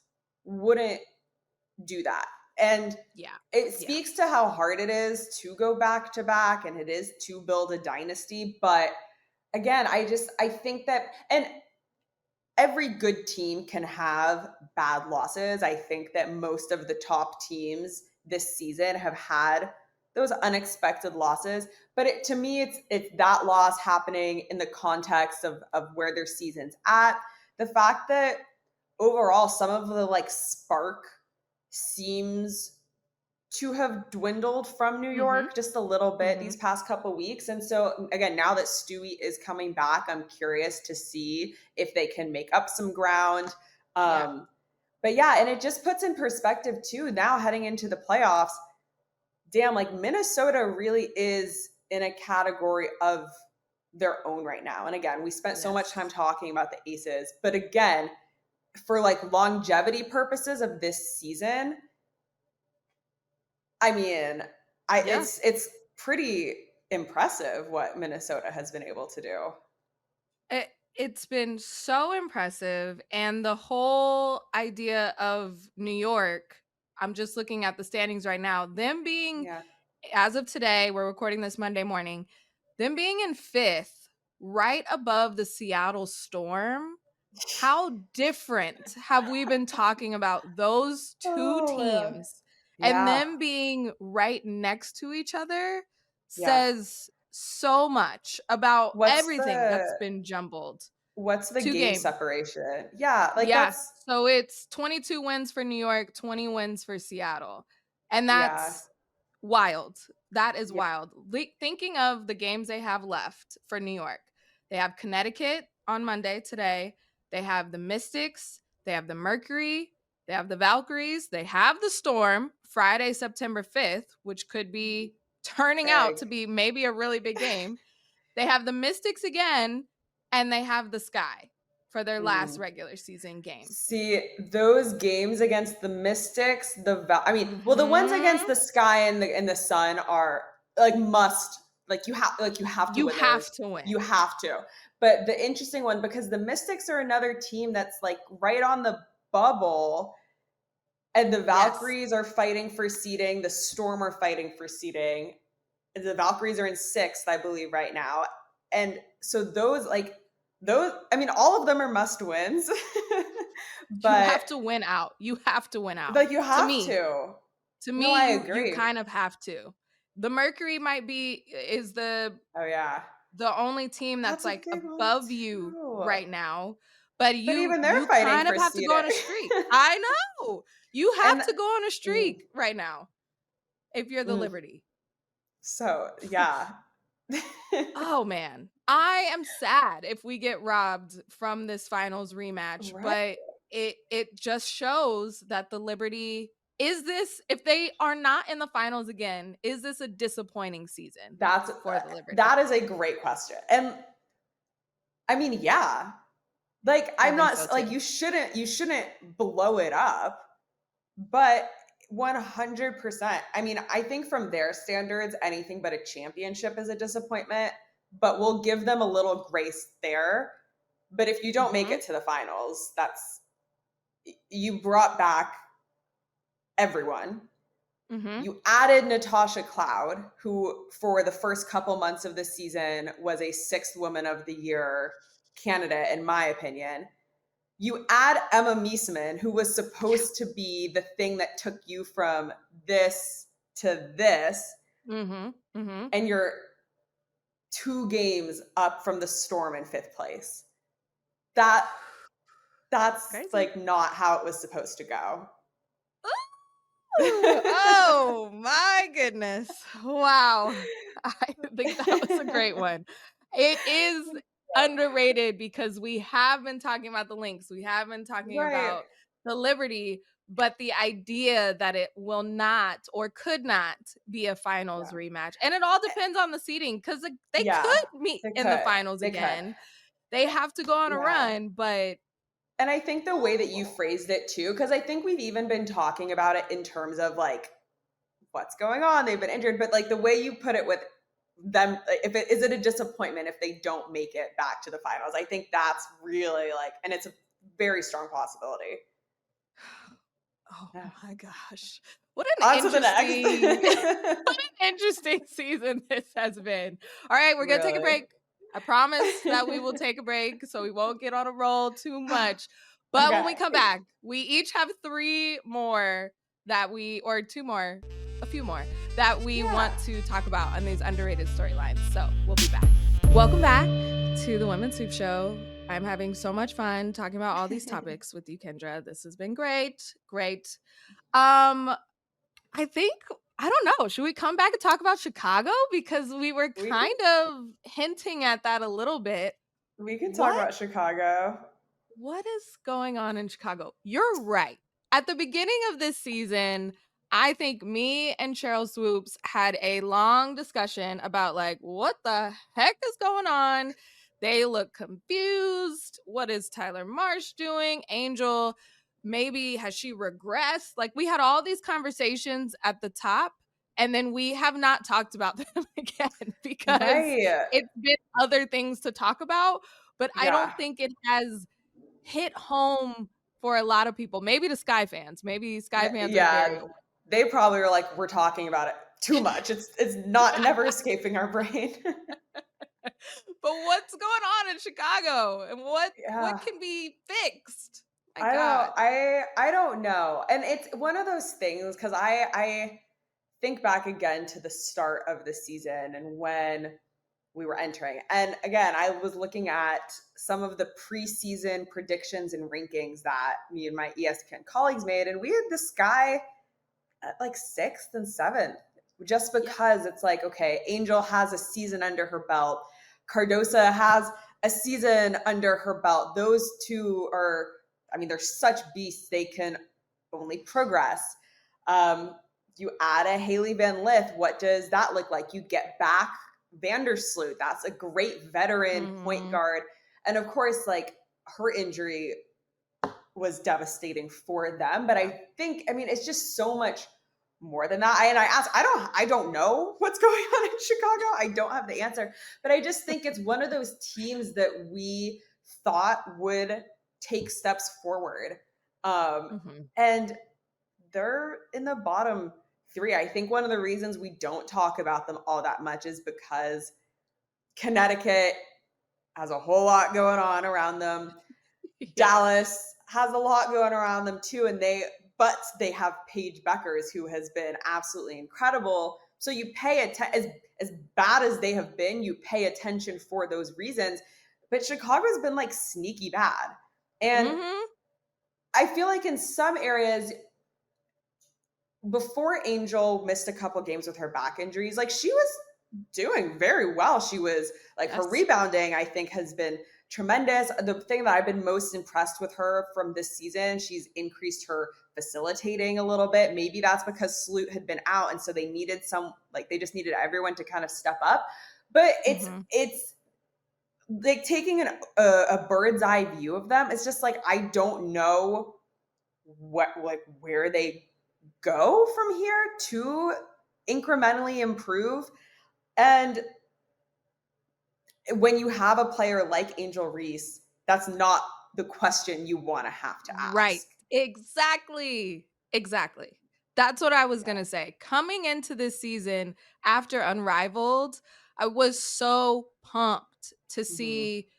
wouldn't do that, and Yeah. it Yeah. speaks to how hard it is to go back to back, and it is to build a dynasty, but again, I think that and every good team can have bad losses. I think that most of the top teams this season have had those unexpected losses, but to me, it's that loss happening in the context of where their season's at. The fact that overall some of the like spark seems to have dwindled from New Mhm. York just a little bit these Mhm. past couple weeks. And so again, now that Stewie is coming back, I'm curious to see if they can make up some ground. Yeah. Um, but yeah, and it just puts in perspective too. Now heading into the playoffs, damn, like Minnesota really is in a category of their own right now. And again, we spent so much time Yes. talking about the Aces, but again, for like longevity purposes of this season, I mean, I Yeah. it's pretty impressive what Minnesota has been able to do. It's been so impressive, and the whole idea of New York, I'm just looking at the standings right now, them being Yeah. as of today, we're recording this Monday morning, them being in 5th, right above the Seattle Storm. How different have we been talking about those 2 Oh man. teams, and Yeah. them being right next to each other Yeah. says so much about What's everything that's the been jumbled. what's the 2 game game. separation? Yeah, like Yeah, that's so it's 22 wins for New York, 20 wins for Seattle, and yeah. that's wild. That is Yeah. wild. Thinking of the games they have left for New York, they have Connecticut on Monday today. They have the Mystics. They have the Mercury. They have the Valkyries. They have the Storm Friday, September 5th, which could be turning out Big. to be maybe a really big game. They have the Mystics again, and they have the Sky for their last Mm. regular season game. See, those games against the Mystics, I mean, well, the ones against Mhm. the Sky and the Sun are like must like you have to You win have those. to You win. have to. But the interesting one because the Mystics are another team that's like right on the bubble and the Yes. Valkyries are fighting for seeding, the Storm are fighting for seeding. The Valkyries are in 6th, I believe right now. And so those I mean all of them are must wins. You But have to win out. You have to win out. like, you To have me. to. To No, me, I you agree. kind of have to. The Mercury might be is Oh, yeah. the only team that's That's a like big one above you too. right now, but But even they're you fighting kind of for have to go seeding. on a streak. I know. You have And to go on a mm, streak right now if you're the mm, Liberty. so, yeah. Oh man, I am sad if we get robbed from this finals rematch, Right? but it just shows that the Liberty is this if they are not in the finals again, is this a disappointing season That's for the Liberty? that is a great question. And I mean, yeah. Like, I I'm think not so like, too. you shouldn't blow it up, but 100%. I mean, I think from their standards, anything but a championship is a disappointment, but we'll give them a little grace there. But if you don't make Mhm. it to the finals, that's you brought back everyone. Mhm. You added Natasha Cloud, who for the first couple months of the season was a 6th woman of the year candidate, in my opinion. You add Emma Meesman, who was supposed to be the thing that took you from this to this, Mhm. Mhm. and you're 2 games up from the Storm in 5th place. That that's Crazy. like not how it was supposed to go. Ooh, oh my goodness. Wow. I think that was a great one. It is underrated because we have been talking about the Lynx, we have been talking Right. about the Liberty, but the idea that it will not or could not be a finals Yeah. rematch. And it all depends on the seeding because they Yeah. could meet They in the could. finals They could. again. They have to go on a Yeah. run, but And I think the way that you phrased it too, because I think we've even been talking about it in terms of like what's going on. They've been injured, but like the way you put it with them, if it is it a disappointment if they don't make it back to the finals? I think that's really like, and it's a very strong possibility. oh Yeah. my gosh. What an On to the interesting next. interesting season this has been. All right, we're gonna take a Really. break. I promise that we will take a break so we won't get on a roll too much. But when we Okay. come back, we each have three more that we, or two more, a few more that we Yeah. want to talk about on these underrated storylines. So we'll be back. Welcome back to the Women's Soup Show. I'm having so much fun talking about all these topics with you, Kendra. This has been great. Great. Um, I think I don't know. Should we come back and talk about Chicago? Because we were we can kind of hinting at that a little bit. we can talk What about Chicago. what is going on in Chicago? You're right. At the beginning of this season, I think me and Cheryl Swoops had a long discussion about like what the heck is going on. They look confused. What is Tyler Marsh doing? Angel, maybe has she regressed? Like we had all these conversations at the top and then we have not talked about them again because Right. it's been other things to talk about, but I Yeah. don't think it has hit home for a lot of people. Maybe the Sky fans. Maybe Sky fans are Yeah. very aware. They probably were like, we're talking about it too much. It's not never escaping our brain. But what's going on in Chicago and what Yeah. can be fixed? My I don't God. I don't know. And it's one of those things because I think back again to the start of the season and when we were entering. And again, I was looking at some of the preseason predictions and rankings that me and my ESPN colleagues made, and we had the Sky at like sixth and seventh, just Yeah. because it's like, okay, Angel has a season under her belt. Cardosa has a season under her belt. Those two are, I mean, they're such beasts, they can only progress. You add a Haley Van Lith, what does that look like? You get back Vandersloot. That's a great veteran point Mhm. guard. And of course, like her injury was devastating for them. But Yeah. I think, I mean, it's just so much more than that. And I asked, I don't know what's going on in Chicago. I don't have the answer. But I just think it's one of those teams that we thought would take steps forward. Mhm. And they're in the bottom three. I think one of the reasons we don't talk about them all that much is because Connecticut has a whole lot going on around them. Yeah. Dallas has a lot going around them too, but they have Paige Beckers who has been absolutely incredible. So you pay attention as bad as they have been, you pay attention for those reasons. But Chicago's been like sneaky bad. And Mhm. I feel like in some areas before Angel missed a couple games with her back injuries, like she was doing very well. She was like her Yes. rebounding, I think, has been tremendous. The thing that I've been most impressed with her from this season, she's increased her facilitating a little bit. Maybe that's because Sloot had been out, and so they needed they just needed everyone to kind of step up. But Mhm. it's like taking a bird's eye view of them. It's just like I don't know where they go from here to incrementally improve. And when you have a player like Angel Reese, that's not the question you want to have to Right. ask. Exactly. Exactly. That's what I was Yeah. going to say. Coming into this season after Unrivaled, I was so pumped to Hmm. see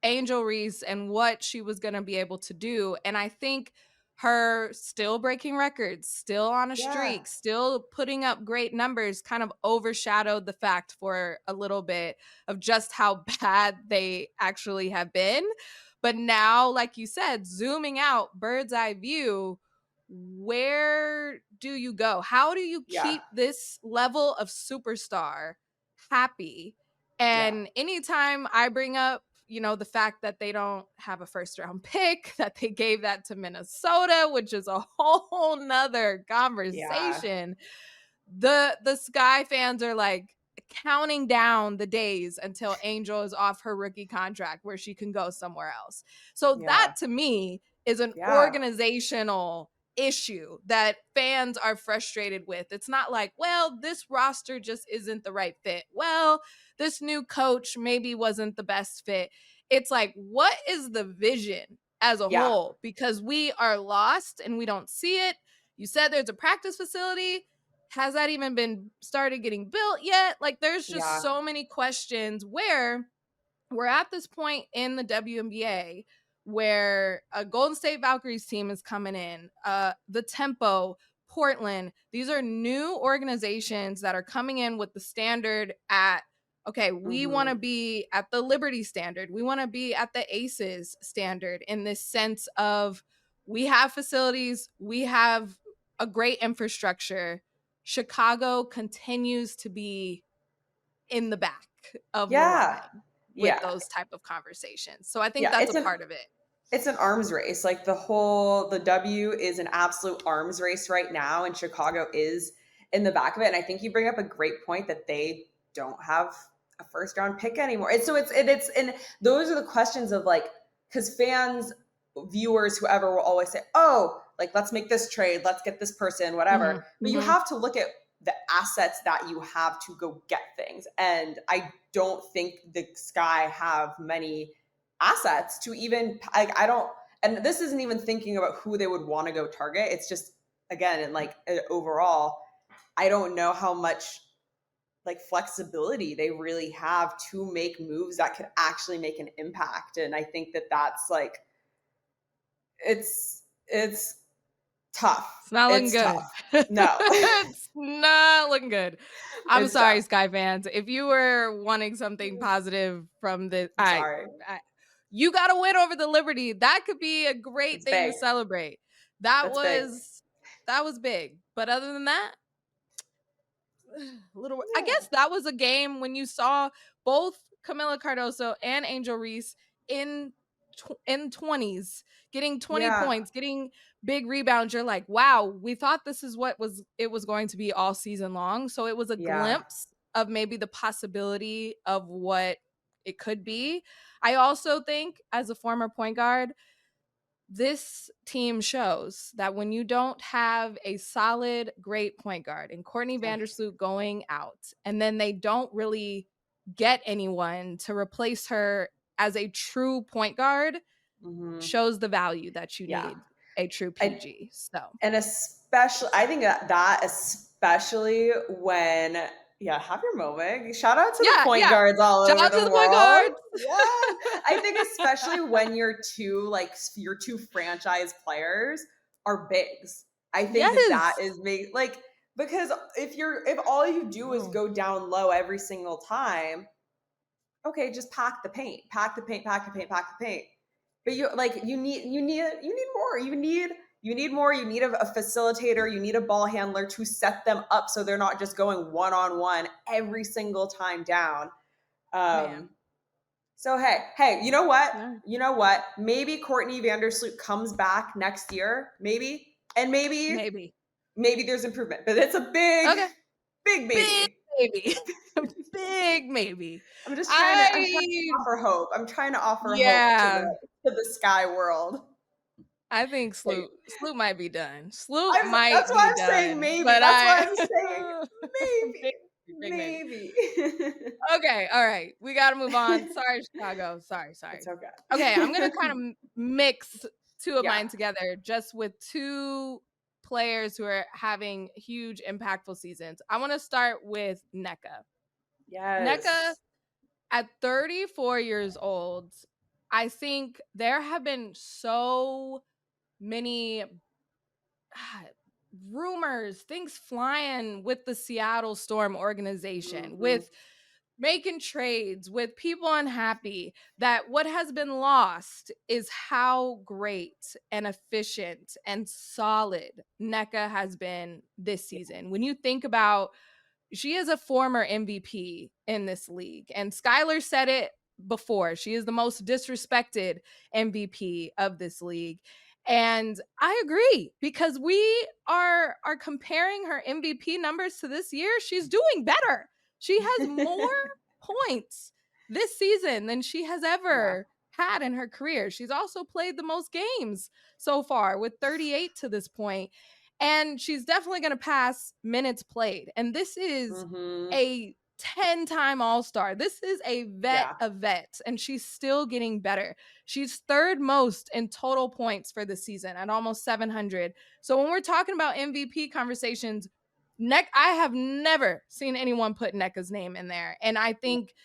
Angel Reese and what she was going to be able to do. And I think her still breaking records, still on a Yeah. streak, still putting up great numbers kind of overshadowed the fact for a little bit of just how bad they actually have been. But now, like you said, zooming out, bird's eye view, where do you go? How do you Yeah. keep this level of superstar happy? Yeah. And anytime I bring up the fact that they don't have a first round pick, that they gave that to Minnesota, which is a whole nother Yeah. conversation. The Sky fans are like counting down the days until Angel is off her rookie contract where she can go somewhere else. So that Yeah. to me is an Yeah. organizational issue that fans are frustrated with. It's not like, well, this roster just isn't the right fit. Well, this new coach maybe wasn't the best fit. It's like, what is the vision as a Yeah. whole? Because we are lost and we don't see it. You said there's a practice facility. Has that even been started getting built yet? Like, there's just Yeah. so many questions where we're at this point in the WNBA where a Golden State Valkyries team is coming in, the Tempo, Portland. These are new organizations that are coming in with the standard at, okay, we want to Mhm. be at the Liberty standard. We want to be at the Aces standard in this sense of we have facilities, we have a great infrastructure. Chicago continues to be in the back of the Yeah. line with Yeah. those type of conversations. So I think Yeah. that's a part of it. It's an arms race. Like the W is an absolute arms race right now, and Chicago is in the back of it. And I think you bring up a great point that they don't have a first round pick anymore. And so and those are the questions of like, because fans, viewers, whoever will always say, oh, like let's make this trade, let's get this person, whatever. Mhm, But you mhm. have to look at the assets that you have to go get things. And I don't think the Sky have many assets to even I don't, and this isn't even thinking about who they would want to go target. It's just again, and like overall, I don't know how much like flexibility they really have to make moves that could actually make an impact. And I think that that's like it's tough. It's not looking It's good. tough. No. It's not looking good. I'm It's tough. sorry, Sky fans. If you were wanting something positive from the I'm sorry. I you got to win over the Liberty. That could be a great It's thing to big. celebrate. That That's big. was that was big. But other than that, little I Yeah. guess that was a game when you saw both Camila Cardoso and Angel Reese in in 20s getting 20 Yeah. points, getting big rebounds. You're like, wow, we thought this is what was going to be all season long. So it was a Yeah. glimpse of maybe the possibility of what it could be. I also think as a former point guard, this team shows that when you don't have a solid, great point guard and Courtney Vandersloot going out, and then they don't really get anyone to replace her as a true point guard, Hmm. shows the value that you Yeah. need a true I PG. So, And especially, I think that especially when, yeah, have your moment. Shout out to the yeah, point yeah. guards all Shout over out to the the point world. guards. Yes. I think especially when your two franchise players are bigs. I think that that Yes. is like, because if all you do is Oh, go down low every single time, okay, just pack the paint, pack the paint, pack the paint, pack the paint. But you need more. You need more. You need a facilitator. You need a ball handler to set them up so they're not just going one on one every single time down. man. Um, so hey, you know what? Yeah. You know what? Maybe Courtney Vandersloot comes back next year, maybe, and Maybe. maybe there's improvement. But it's a big, Okay. big Big maybe. maybe. Big maybe. I'm trying to I offer hope. I'm trying to offer hope to Yeah. the Sky world. I think Like, Sloot might be done. Sloot that's might why be I'm saying done, maybe. but That's why I I'm saying big, big maybe. maybe. Okay, all right, we got to move on. Sorry, Chicago. Sorry, It's sorry. Okay, I'm gonna okay. kind of mix two of Yeah. mine together, just with two players who are having huge, impactful seasons. I want to start with Nneka. Nneka Yes. at 34 years old. I think there have been so many rumors, things flying with the Seattle Storm organization, Hmm. with making trades, with people unhappy, that what has been lost is how great and efficient and solid Nneka has been this season. When you think about she is a former MVP in this league, and Skylar said it before. She is the most disrespected MVP of this league. And I agree because we are comparing her MVP numbers to this year. She's doing better. She has more points this season than she has Yeah. ever had in her career. She's also played the most games so far with 38 to this point. And she's definitely going to pass minutes played. And this is Mhm. a 10-time All-Star. This is a vet Yeah. of vets, and she's still getting better. She's third most in total points for the season at almost 700. So when we're talking about MVP conversations, I have never seen anyone put Nneka's name in there. And I think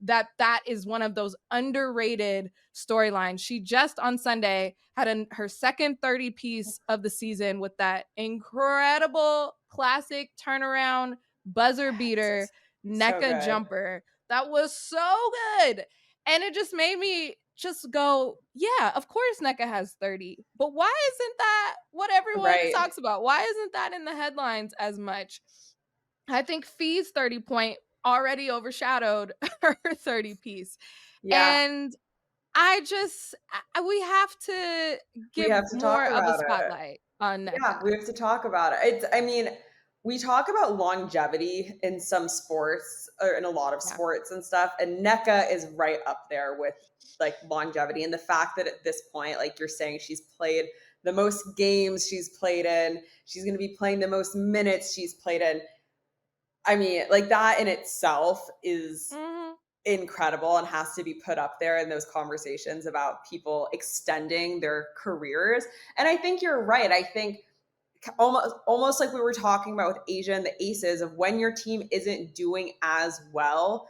that is one of those underrated storylines. She just on Sunday had her second 30 piece of the season with that incredible classic turnaround buzzer beater Yes. So Nneka good. jumper. That was so good. And it just made me just go, yeah, of course Nneka has 30. But why isn't that what everyone Right. talks about? Why isn't that in the headlines as much? I think Fee's 30 point already overshadowed her 30 piece. Yeah. And I just, we have to We give have to talk more of a about it. spotlight on Yeah, Nneka. we have to talk about it. I mean, we talk about longevity in some sports or in a lot of Yeah. sports and stuff, and NECA is right up there with like longevity and the fact that at this point, like you're saying, she's played the most games she's played in. She's going to be playing the most minutes she's played in. I mean, like that in itself is Mhm. incredible and has to be put up there in those conversations about people extending their careers. And I think you're right. I think almost like we were talking about with Asia and the Aces of when your team isn't doing as well,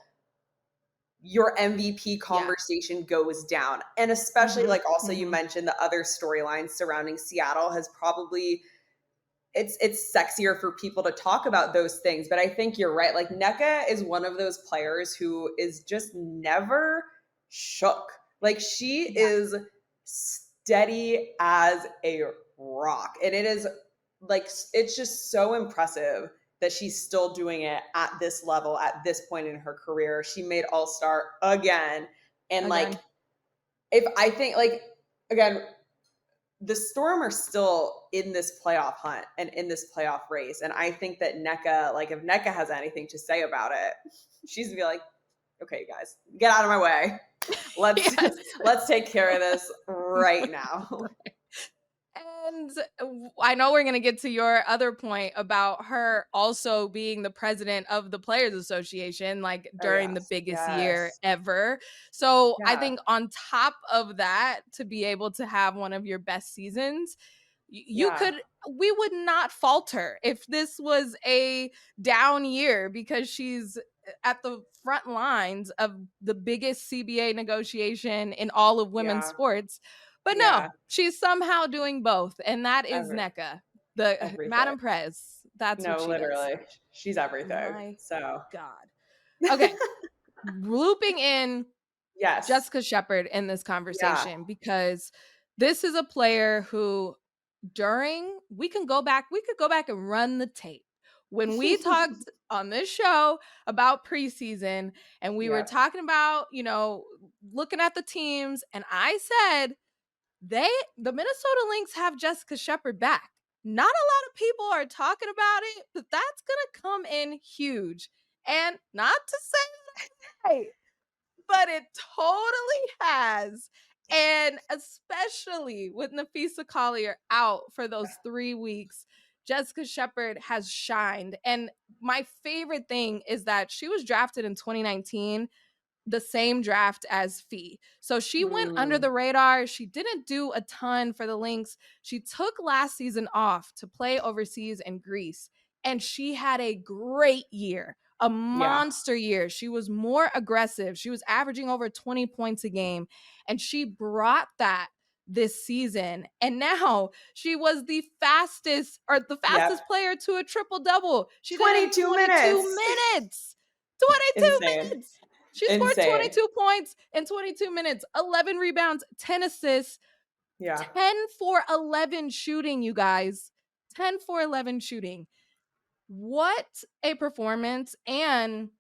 your MVP Yeah. conversation goes down. And especially Mhm. like also you Mhm. mentioned the other storylines surrounding Seattle has probably it's sexier for people to talk about those things. But I think you're right. Like NECA is one of those players who is just never shook. Like she Yeah. is steady as a rock. And it is like it's just so impressive that she's still doing it at this level at this point in her career. She made All-Star again. And like Again. if I think like again, the Storm are still in this playoff hunt and in this playoff race. And I think that NECA, like if NECA has anything to say about it, she's gonna be like, okay, guys, get out of my way. Let's Yes. let's take care of this right now. And I know we're going to get to your other point about her also being the president of the Players Association, like Oh during the yes. biggest year Yes. ever. So I Yeah. think on top of that, to be able to have one of your best seasons, you Yeah. could, we would not falter if this was a down year because she's at the front lines of the biggest CBA negotiation in all of women's Yeah. sports. But Yeah. no, she's somehow doing both, and that is Every, Nneka, the everything. Madam Prez. That's what No, she does. literally. She's everything. My So God. Okay, looping in yes. Jessica Shepard in this Yeah. conversation because this is a player who we could go back and run the tape. When we talked on this show about preseason and we were Yep. talking about, looking at the teams, and I said the Minnesota Lynx have Jessica Shepard back. Not a lot of people are talking about it, but that's gonna come in huge. And not to say but it totally has. And especially with Napheesa Collier out for those 3 weeks, Jessica Shepard has shined. And my favorite thing is that she was drafted in 2019, the same draft as Phee. So she went under Mm, the radar. She didn't do a ton for the Lynx. She took last season off to play overseas in Greece, and she had a great year, a yeah. monster year. She was more aggressive. She was averaging over 20 points a game, and she brought that this season. And now she was the Yep. fastest player to a triple double. She did it in 22 22 minutes. minutes. 22 Insane. minutes. She scored Insane. 22 points in 22 minutes, 11 rebounds, 10 assists, Yeah. 10 for 11 shooting, you guys. 10 for 11 shooting. What a performance. And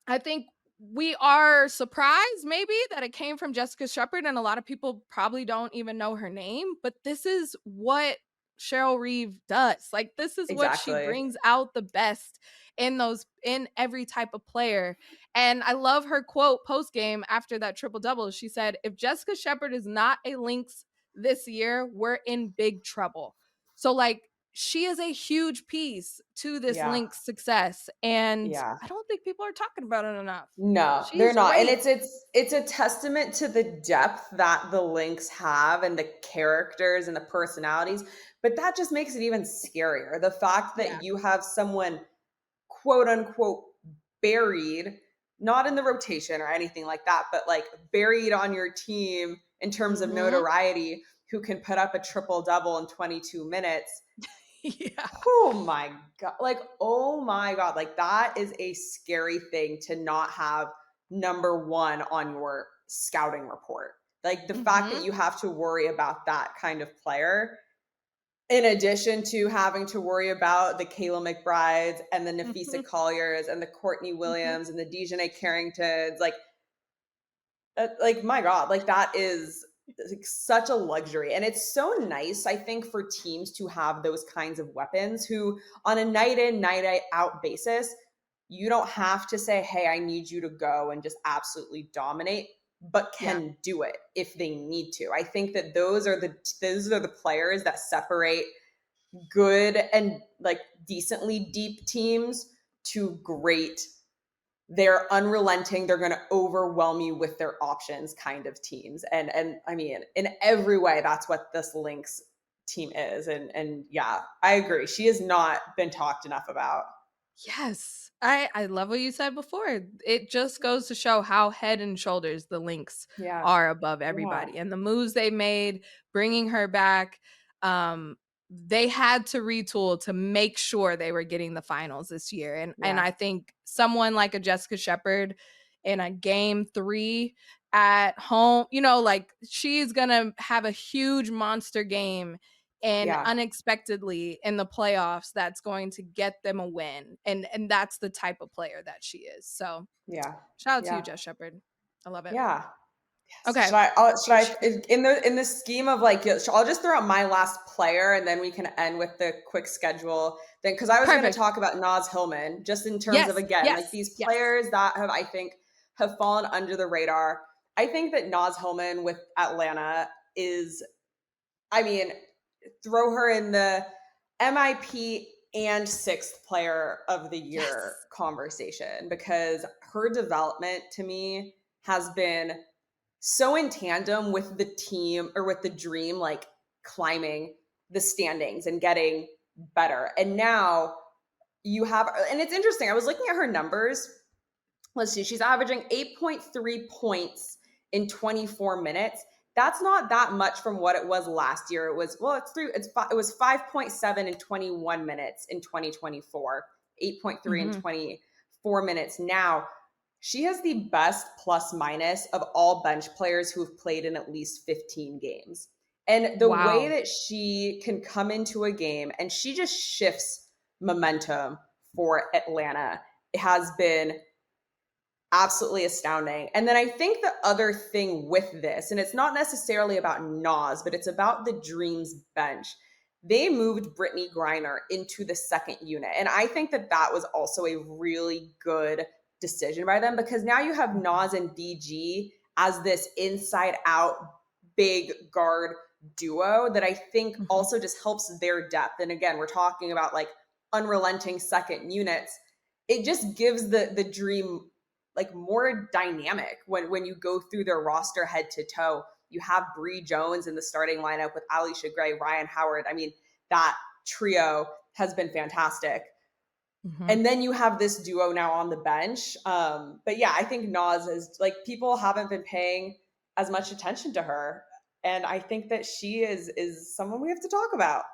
I think we are surprised maybe that it came from Jessica Shepard, and a lot of people probably don't even know her name, but this is what Cheryl Reeve does. Like, this is what she Exactly. brings out the best in every type of player. And I love her quote post game after that triple double. She said, "If Jessica Shepard is not a Lynx this year, we're in big trouble." So like, she is a huge piece to this Yeah. Lynx success, and Yeah. I don't think people are talking about it enough. No, they're She's not, and great. it's a testament to the depth that the Lynx have and the characters and the personalities, but that just makes it even scarier. The fact Yeah. that you have someone, quote, unquote, "buried," not in the rotation or anything like that, but, like, buried on your team in terms of Mhm. notoriety, who can put up a triple double in 22 minutes. Yeah. Oh my god, like, oh my god, like, that is a scary thing to not have number 1 on your scouting report. Like, the fact that Mhm. you have to worry about that kind of player, in addition to having to worry about the Kayla McBrides and the Napheesa Mhm. Colliers and the Courtney Mhm. Williams and the Dejanay Carringtons, like, my god, like, that is, like, such a luxury, and it's so nice, I think, for teams to have those kinds of weapons who, on a night in, out basis, you don't have to say, "Hey, I need you to go and just absolutely dominate," but Yeah. can do it if they need to. I think that those are the players that separate good and, like, decently deep teams to great, they're unrelenting, they're going to overwhelm you with their options kind of teams. And I mean, in every way that's what this Lynx team is. And yeah, I agree, she has not been talked enough about. Yes. I love what you said before. It just goes to show how head and shoulders the Lynx Yeah. are above Yeah. everybody, and the moves they made, bringing her back, they had to retool to make sure they were getting the finals this year, and Yeah. I think someone like a Jessica Shepard in a game 3 at home, like, she's gonna have a huge monster game and Yeah. unexpectedly in the playoffs that's going to get them a win. And that's the type of player that she is. So Yeah. shout out to you, Yeah. Jess Shepard. I love it. Yeah. Yes. Okay. Should I in the scheme of, like, I'll just throw out my last player and then we can end with the quick schedule then, because I was going to Perfect. talk about Hillmon, just in terms of, Yes. again, like, Yes. these Yes. players that I think have fallen under the radar. I think that Hillmon with Atlanta is, I mean, throw her in the MIP and sixth player of the year Yes. conversation, because her development to me has been so in tandem with the team, or with the dream, like, climbing the standings and getting better. And now you have, and it's interesting, I was looking at her numbers. Let's see, she's averaging 8.3 points in 24 minutes. That's not that much from what it was last year. It was, well, it was 5.7 in 21 minutes in 2024, 8.3 in Hmm. 24 minutes now. She has the best plus minus of all bench players who have played in at least 15 games. And the way Wow. that she can come into a game and she just shifts momentum for Atlanta has been absolutely astounding. And then I think the other thing with this, and it's not necessarily about Nas, but it's about the Dreams bench. They moved Brittany Griner into the second unit. And I think that that was also a really good decision by them, because now you have Mhm. Nas and DG as this inside out big guard duo that I think Mhm. also just helps their depth. And again, we're talking about, like, unrelenting second units. It just gives the dream, like, more dynamic when you go through their roster head to toe. You have Bree Jones in the starting lineup with Alicia Gray, Ryan Howard. I mean, that trio has been fantastic. Mhm. And then you have this duo now on the bench. But yeah, I think Nas is, like, people haven't been paying as much attention to her, and I think that she is someone we have to talk about.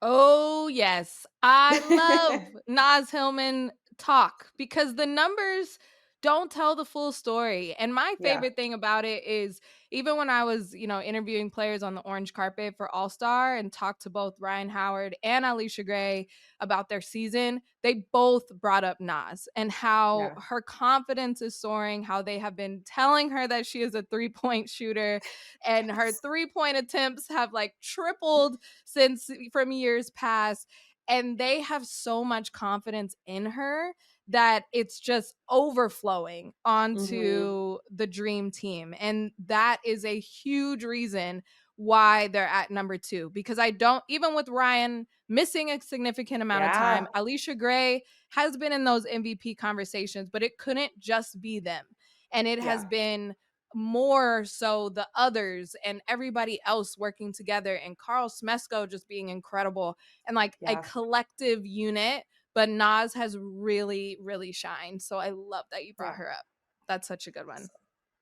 Oh, yes. I love Nas Hillman talk because the numbers don't tell the full story. And my Yeah, favorite thing about it is even when I was, interviewing players on the orange carpet for All-Star and talked to both Ryan Howard and Alicia Gray about their season, they both brought up Nas and how yeah. her confidence is soaring, how they have been telling her that she is a three-point shooter and her three-point attempts have like tripled since from years past, and they have so much confidence in her that it's just overflowing Mhm. onto the dream team. And that is a huge reason why they're at number 2, because I don't, even with Ryan missing a significant amount of time, Yeah, Alicia Gray has been in those MVP conversations, but it couldn't just be them. And it has yeah, been more so the others and everybody else working together, and Carl Smesko just being incredible and like a yeah. collective unit. But Nas has really, really shined. So I love that you brought Yeah. her up. That's such a good one.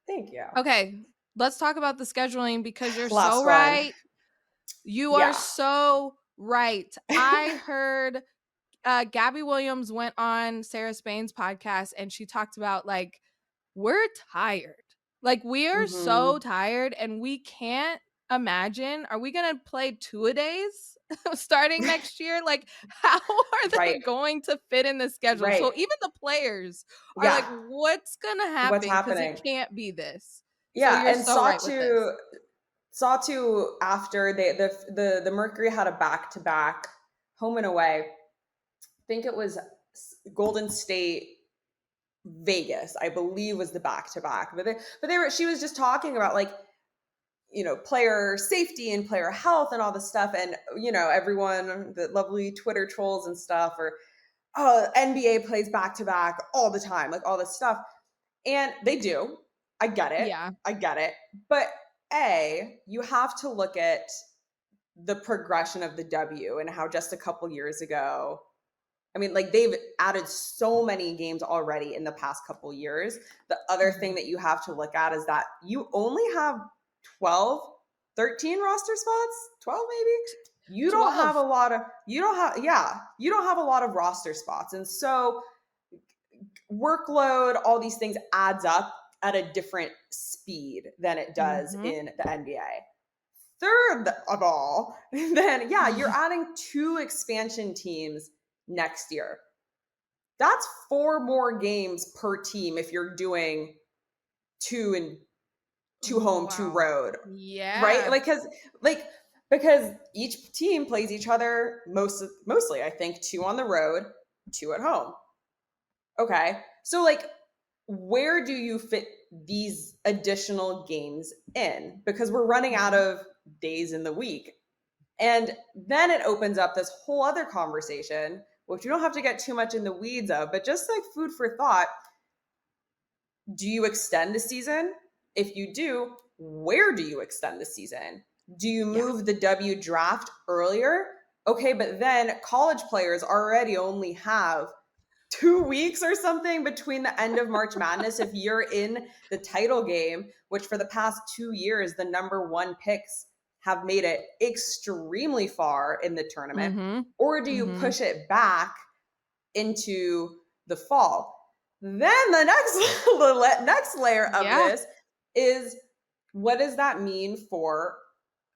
Thank you. Okay, let's talk about the scheduling because you're so Last one. right. You are Yeah. so right. I heard Gabby Williams went on Sarah Spain's podcast and she talked about like, we're tired. Like, we are so Mhm. tired and we can't imagine. Are we going to play two a days starting next year? Like, how are Right, they going to fit in the schedule? right. So, even the players are like, Yeah. what's going to What's happen? Because it happening? can't be this. So, Yeah, you're and so right with this. Saw to after the Mercury had a back-to-back home and away. I think it was Golden State Vegas, I believe was the back-to-back. But they were she was just talking about like, player safety and player health and all this stuff, and everyone, the lovely Twitter trolls and stuff, or oh, NBA plays back to back all the time, like all this stuff. And they do. I get it. Yeah. I get it. But you have to look at the progression of the W and how just a couple years ago, I mean, like they've added so many games already in the past couple years. The other thing Mhm. that you have to look at is that you only have 12, 13 roster spots, 12 maybe. You don't have 12. a lot of you don't have yeah, you don't have a lot of roster spots. And so workload, all these things adds up at a different speed than it does Mhm. in the NBA. Third of all, then yeah, you're adding two expansion teams next year. That's four more games per team if you're doing two and two home, two Wow. road, right? Yeah. Because each team plays each other mostly, I think, two on the road, two at home. Okay. So like where do you fit these additional games in? Because we're running out Mhm. of days in the week. And then it opens up this whole other conversation, which you don't have to get too much in the weeds of, but just like food for thought. Do you extend the season? If you do, where do you extend the season? Do you Yeah. move the W draft earlier? Okay, but then college players already only have 2 weeks or something between the end of March Madness. If you're in the title game, which for the past 2 years, the number one picks have made it extremely far in the tournament, Mhm. or do you Mhm. push it back into the fall? Then the next the next layer of Yeah. this is, what does that mean for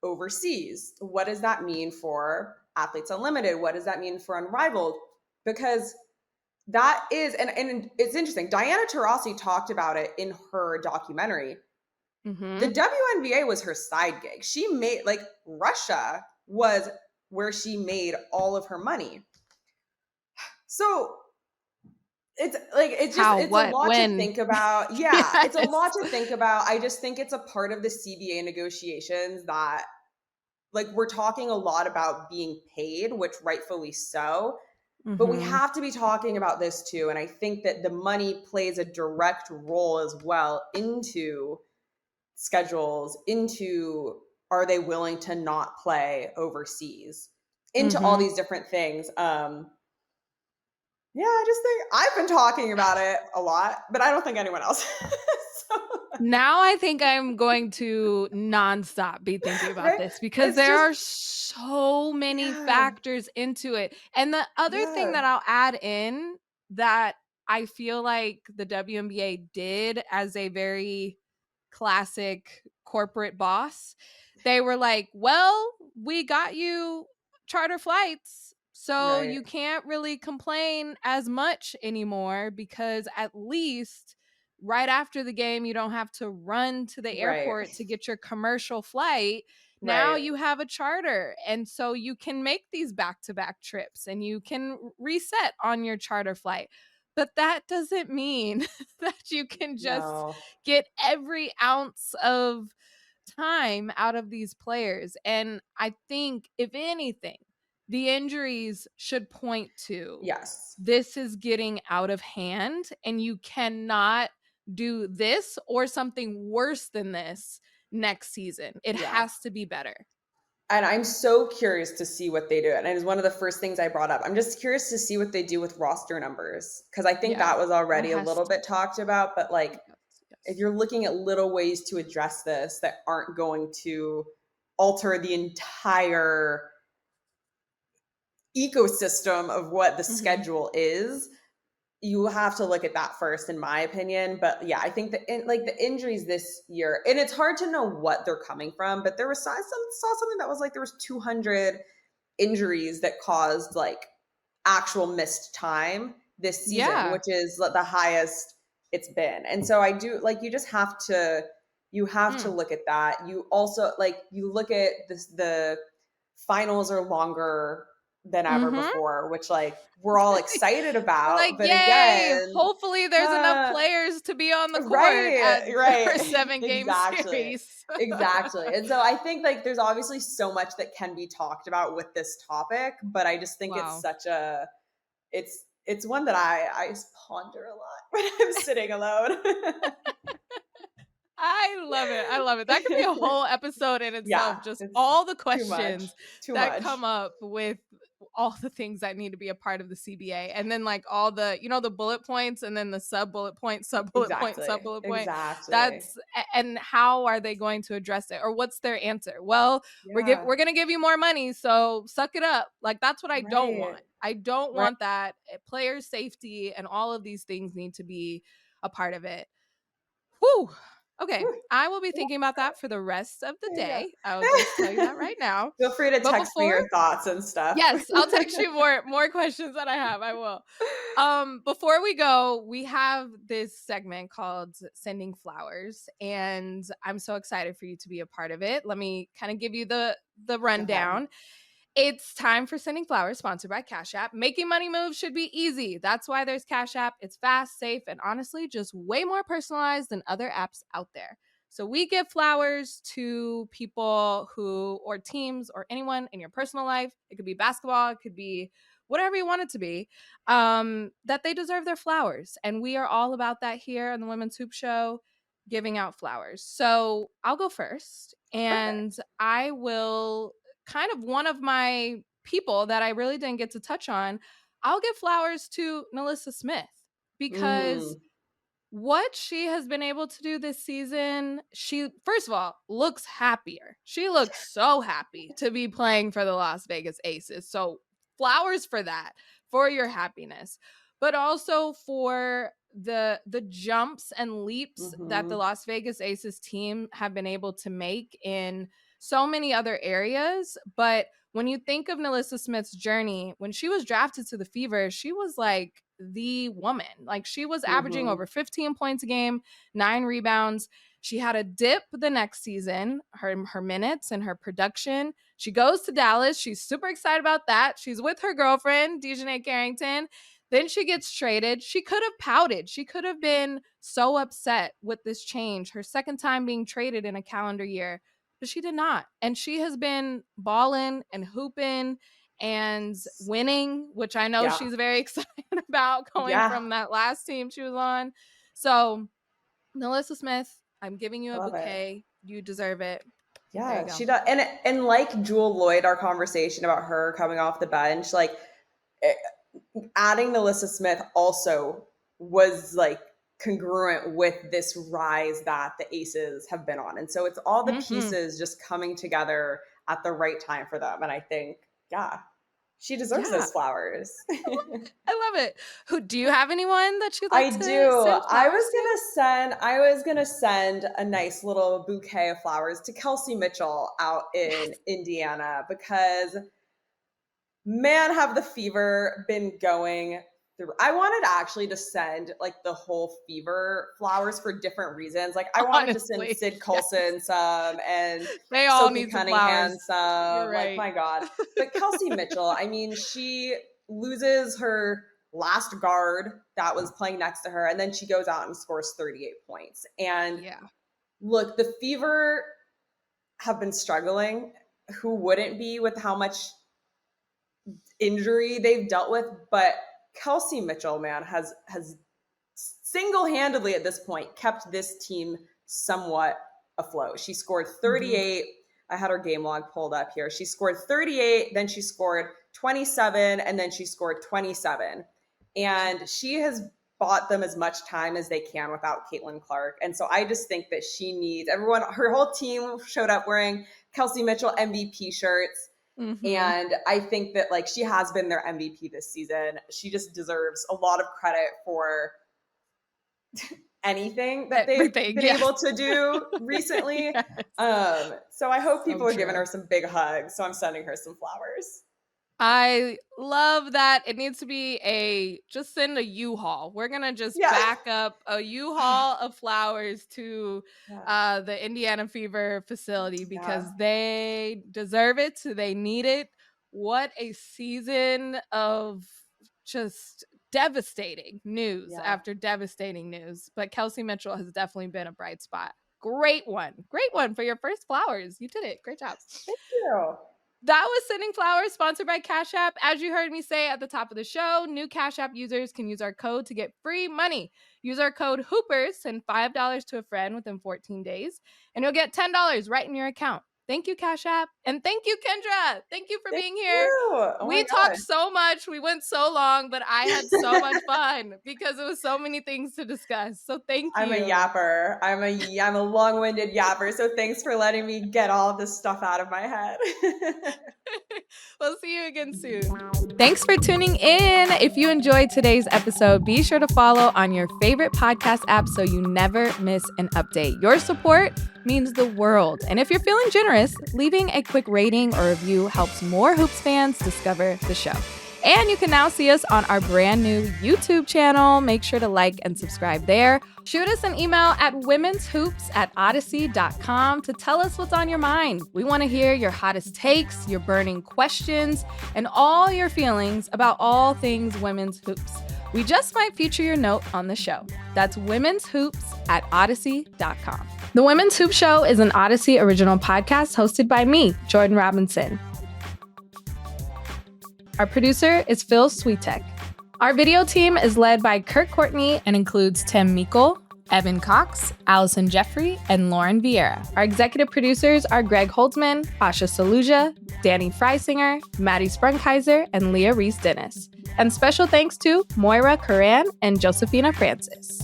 overseas? What does that mean for Athletes Unlimited? What does that mean for Unrivaled? Because that is, and it's interesting. Diana Taurasi talked about it in her documentary. The Mhm. WNBA was her side gig. She made, like, Russia was where she made all of her money. So it's like How, it's a what, lot to when? think about. Yeah, it's a lot Yes. to think about. I just think it's a part of the CBA negotiations that, like, we're talking a lot about being paid, which rightfully so, but we Mhm. have to be talking about this too. And I think that the money plays a direct role as well into schedules, into, are they willing to not play overseas, into all Mhm. these different things. Yeah, I just think I've been talking about it a lot, but I don't think anyone else. So, Now I think I'm going to nonstop be thinking about right? this because It's there just, are so many yeah, factors into it. And the other thing yeah. that I'll add in that I feel like the WNBA did as a very classic corporate boss. They were like, well, we got you charter flights, so Right. you can't really complain as much anymore because at least right after the game, you don't have to run to the Right. airport to get your commercial flight. Now Right. you have a charter. And so you can make these back to back trips and you can reset on your charter flight. But that doesn't mean that you can just No. get every ounce of time out of these players. And I think, if anything, the injuries should point to Yes. this is getting out of hand, and you cannot do this or something worse than this next season. It Yeah. has to be better. And I'm so curious to see what they do. And it was one of the first things I brought up. I'm just curious to see what they do with roster numbers because I think Yeah, that was that already a has little to. bit talked about. But like, Yes, if yes. you're looking at little ways to address this that aren't going to alter the entire ecosystem of what the Mm-hmm. schedule is, you have to look at that first, in my opinion. But yeah, I think that like the injuries this year, and it's hard to know what they're coming from. But there was saw something that was like there was 200 injuries that caused like actual missed time this season, Yeah. which is the highest it's been. And so I do like you have to Mm. look at that. You also like you look at this the finals are longer than ever Mm-hmm. before, which like we're all excited We're like, about. But yay! again, Hopefully, there's enough uh, players to be on the court right, for a right. 7 game Exactly. series. Exactly. And so I think like there's obviously so much that can be talked about with this topic, but I just think it's Wow. such a it's one that I ponder a lot when I'm sitting alone. I love it. I love it. That could be a whole episode in Yeah, itself. Just it's all the too much. questions Too that much. come up with all the things that need to be a part of the CBA. And then like all the, the bullet points and then the sub bullet point, sub bullet point, sub Exactly. bullet point. Exactly. And how are they going to address it? Or what's their answer? Well, Yeah. we're gonna give you more money, so suck it up. Like that's what I don't Right. want. I don't Right. want that. Player safety and all of these things need to be a part of it. Whew. Okay. Whew. I will be thinking about that for the rest of the There you day. I'll just tell you that right now. go. Feel free to But text me before, your thoughts and stuff. yes, I'll text you more questions that I have. I will. Before we go, we have this segment called Sending Flowers, and I'm so excited for you to be a part of it. Let me kind of give you the Okay. rundown. It's time for Sending Flowers, sponsored by Cash App. Making money moves should be easy. That's why there's Cash App. It's fast, safe, and honestly, just way more personalized than other apps out there. So we give flowers to people or teams or anyone in your personal life. It could be basketball, it could be whatever you want it to be, that they deserve their flowers. And we are all about that here on the Women's Hoop Show, giving out flowers. So I'll go first, and Perfect. I will kind of one of my people that I really didn't get to touch on, I'll give flowers to Melissa Smith because Mm. what she has been able to do this season, she, first of all, looks happier. She looks so happy to be playing for the Las Vegas Aces. So, flowers for that, for your happiness, but also for the jumps and leaps that the Mhm. Las Vegas Aces team have been able to make in so many other areas. But when you think of Melissa Smith's journey, when she was drafted to the Fever, she was like the woman. Like she was averaging Mhm. over 15 points a game, 9 rebounds. She had a dip the next season, her minutes and her production. She goes to Dallas. She's super excited about that. She's with her girlfriend, Dejanay Carrington. Then she gets traded. She could have pouted. She could have been so upset with this change, her second time being traded in a calendar year, but she did not. And she has been balling and hooping and winning, which I know Yeah. she's very excited about going Yeah. from that last team she was on. So, Melissa Smith, I'm giving you I a love it. bouquet. You deserve it. There you Yeah, go. she does. And like Jewel Lloyd, our conversation about her coming off the bench, like eh, adding Melissa Smith also was like congruent with this rise that the Aces have been on. And so it's all the Hmm. pieces just coming together at the right time for them. And I think, yeah, She deserves Yeah. those flowers. I love it. Who do you have anyone that you'd like I to do. send flowers to? I was gonna send a nice little bouquet of flowers to Kelsey Mitchell out in Yes. Indiana because man, have the Fever been going through. I wanted actually to send like the whole Fever flowers for different reasons. Like I wanted to send Honestly, Sid yes. Colson some and They all Sophie need some Cunningham flowers. You're some. Like right. my God. But Kelsey Mitchell, I mean, she loses her last guard that was playing next to her, and then she goes out and scores 38 points. And Yeah. look, the Fever have been struggling. Who wouldn't be with how much injury they've dealt with? But Kelsey Mitchell, man, has single-handedly at this point kept this team somewhat afloat. She scored Mhm. 38. I had her game log pulled up here. She scored 38, then she scored 27, and then she scored 27. And she has bought them as much time as they can without Caitlin Clark. And so I just think that she needs everyone, her whole team showed up wearing Kelsey Mitchell MVP shirts. Mhm. And I think that like she has been their MVP this season. She just deserves a lot of credit for anything that they've Everything, been yes. able to do recently. Yes. So I hope So people are giving true. her some big hugs. So I'm sending her some flowers. I love that. It needs to be just send a U-Haul. We're gonna just Yeah. back up a U-Haul of flowers to Yeah. the Indiana Fever facility Yeah. because they deserve it. They need it. What a season of just devastating news Yeah. after devastating news. But Kelsey Mitchell has definitely been a bright spot. Great one. Great one for your first flowers. You did it. Great job. Thank you. That was Sending Flowers, sponsored by Cash App. As you heard me say at the top of the show, new Cash App users can use our code to get free money. Use our code HOOPERS, send $5 to a friend within 14 days, and you'll get $10 right in your account. Thank you, Cash App. And thank you, Kendra. Thank you for Thank being here. you. Oh my We talked God. so much. We went so long, but I had so much fun because it was so many things to discuss. So thank I'm a you. yapper. I'm a long-winded yapper. So thanks for letting me get all of this stuff out of my head. We'll see you again soon. Thanks for tuning in. If you enjoyed today's episode, be sure to follow on your favorite podcast app so you never miss an update. Your support means the world. And if you're feeling generous, leaving a quick rating or review helps more Hoops fans discover the show. And you can now see us on our brand new YouTube channel. Make sure to like and subscribe there. Shoot us an email at women'shoops@odyssey.com to tell us what's on your mind. We want to hear your hottest takes, your burning questions, and all your feelings about all things women's hoops. We just might feature your note on the show. That's women'shoops@odyssey.com. The Women's Hoop Show is an Odyssey original podcast hosted by me, Jordan Robinson. Our producer is Phil Sweetek. Our video team is led by Kurt Courtney and includes Tim Meikle, Evan Cox, Allison Jeffrey, and Lauren Vieira. Our executive producers are Greg Holtzman, Asha Saluja, Danny Freisinger, Maddie Sprunkheiser, and Leah Reese-Dennis. And special thanks to Moira Curran and Josephina Francis.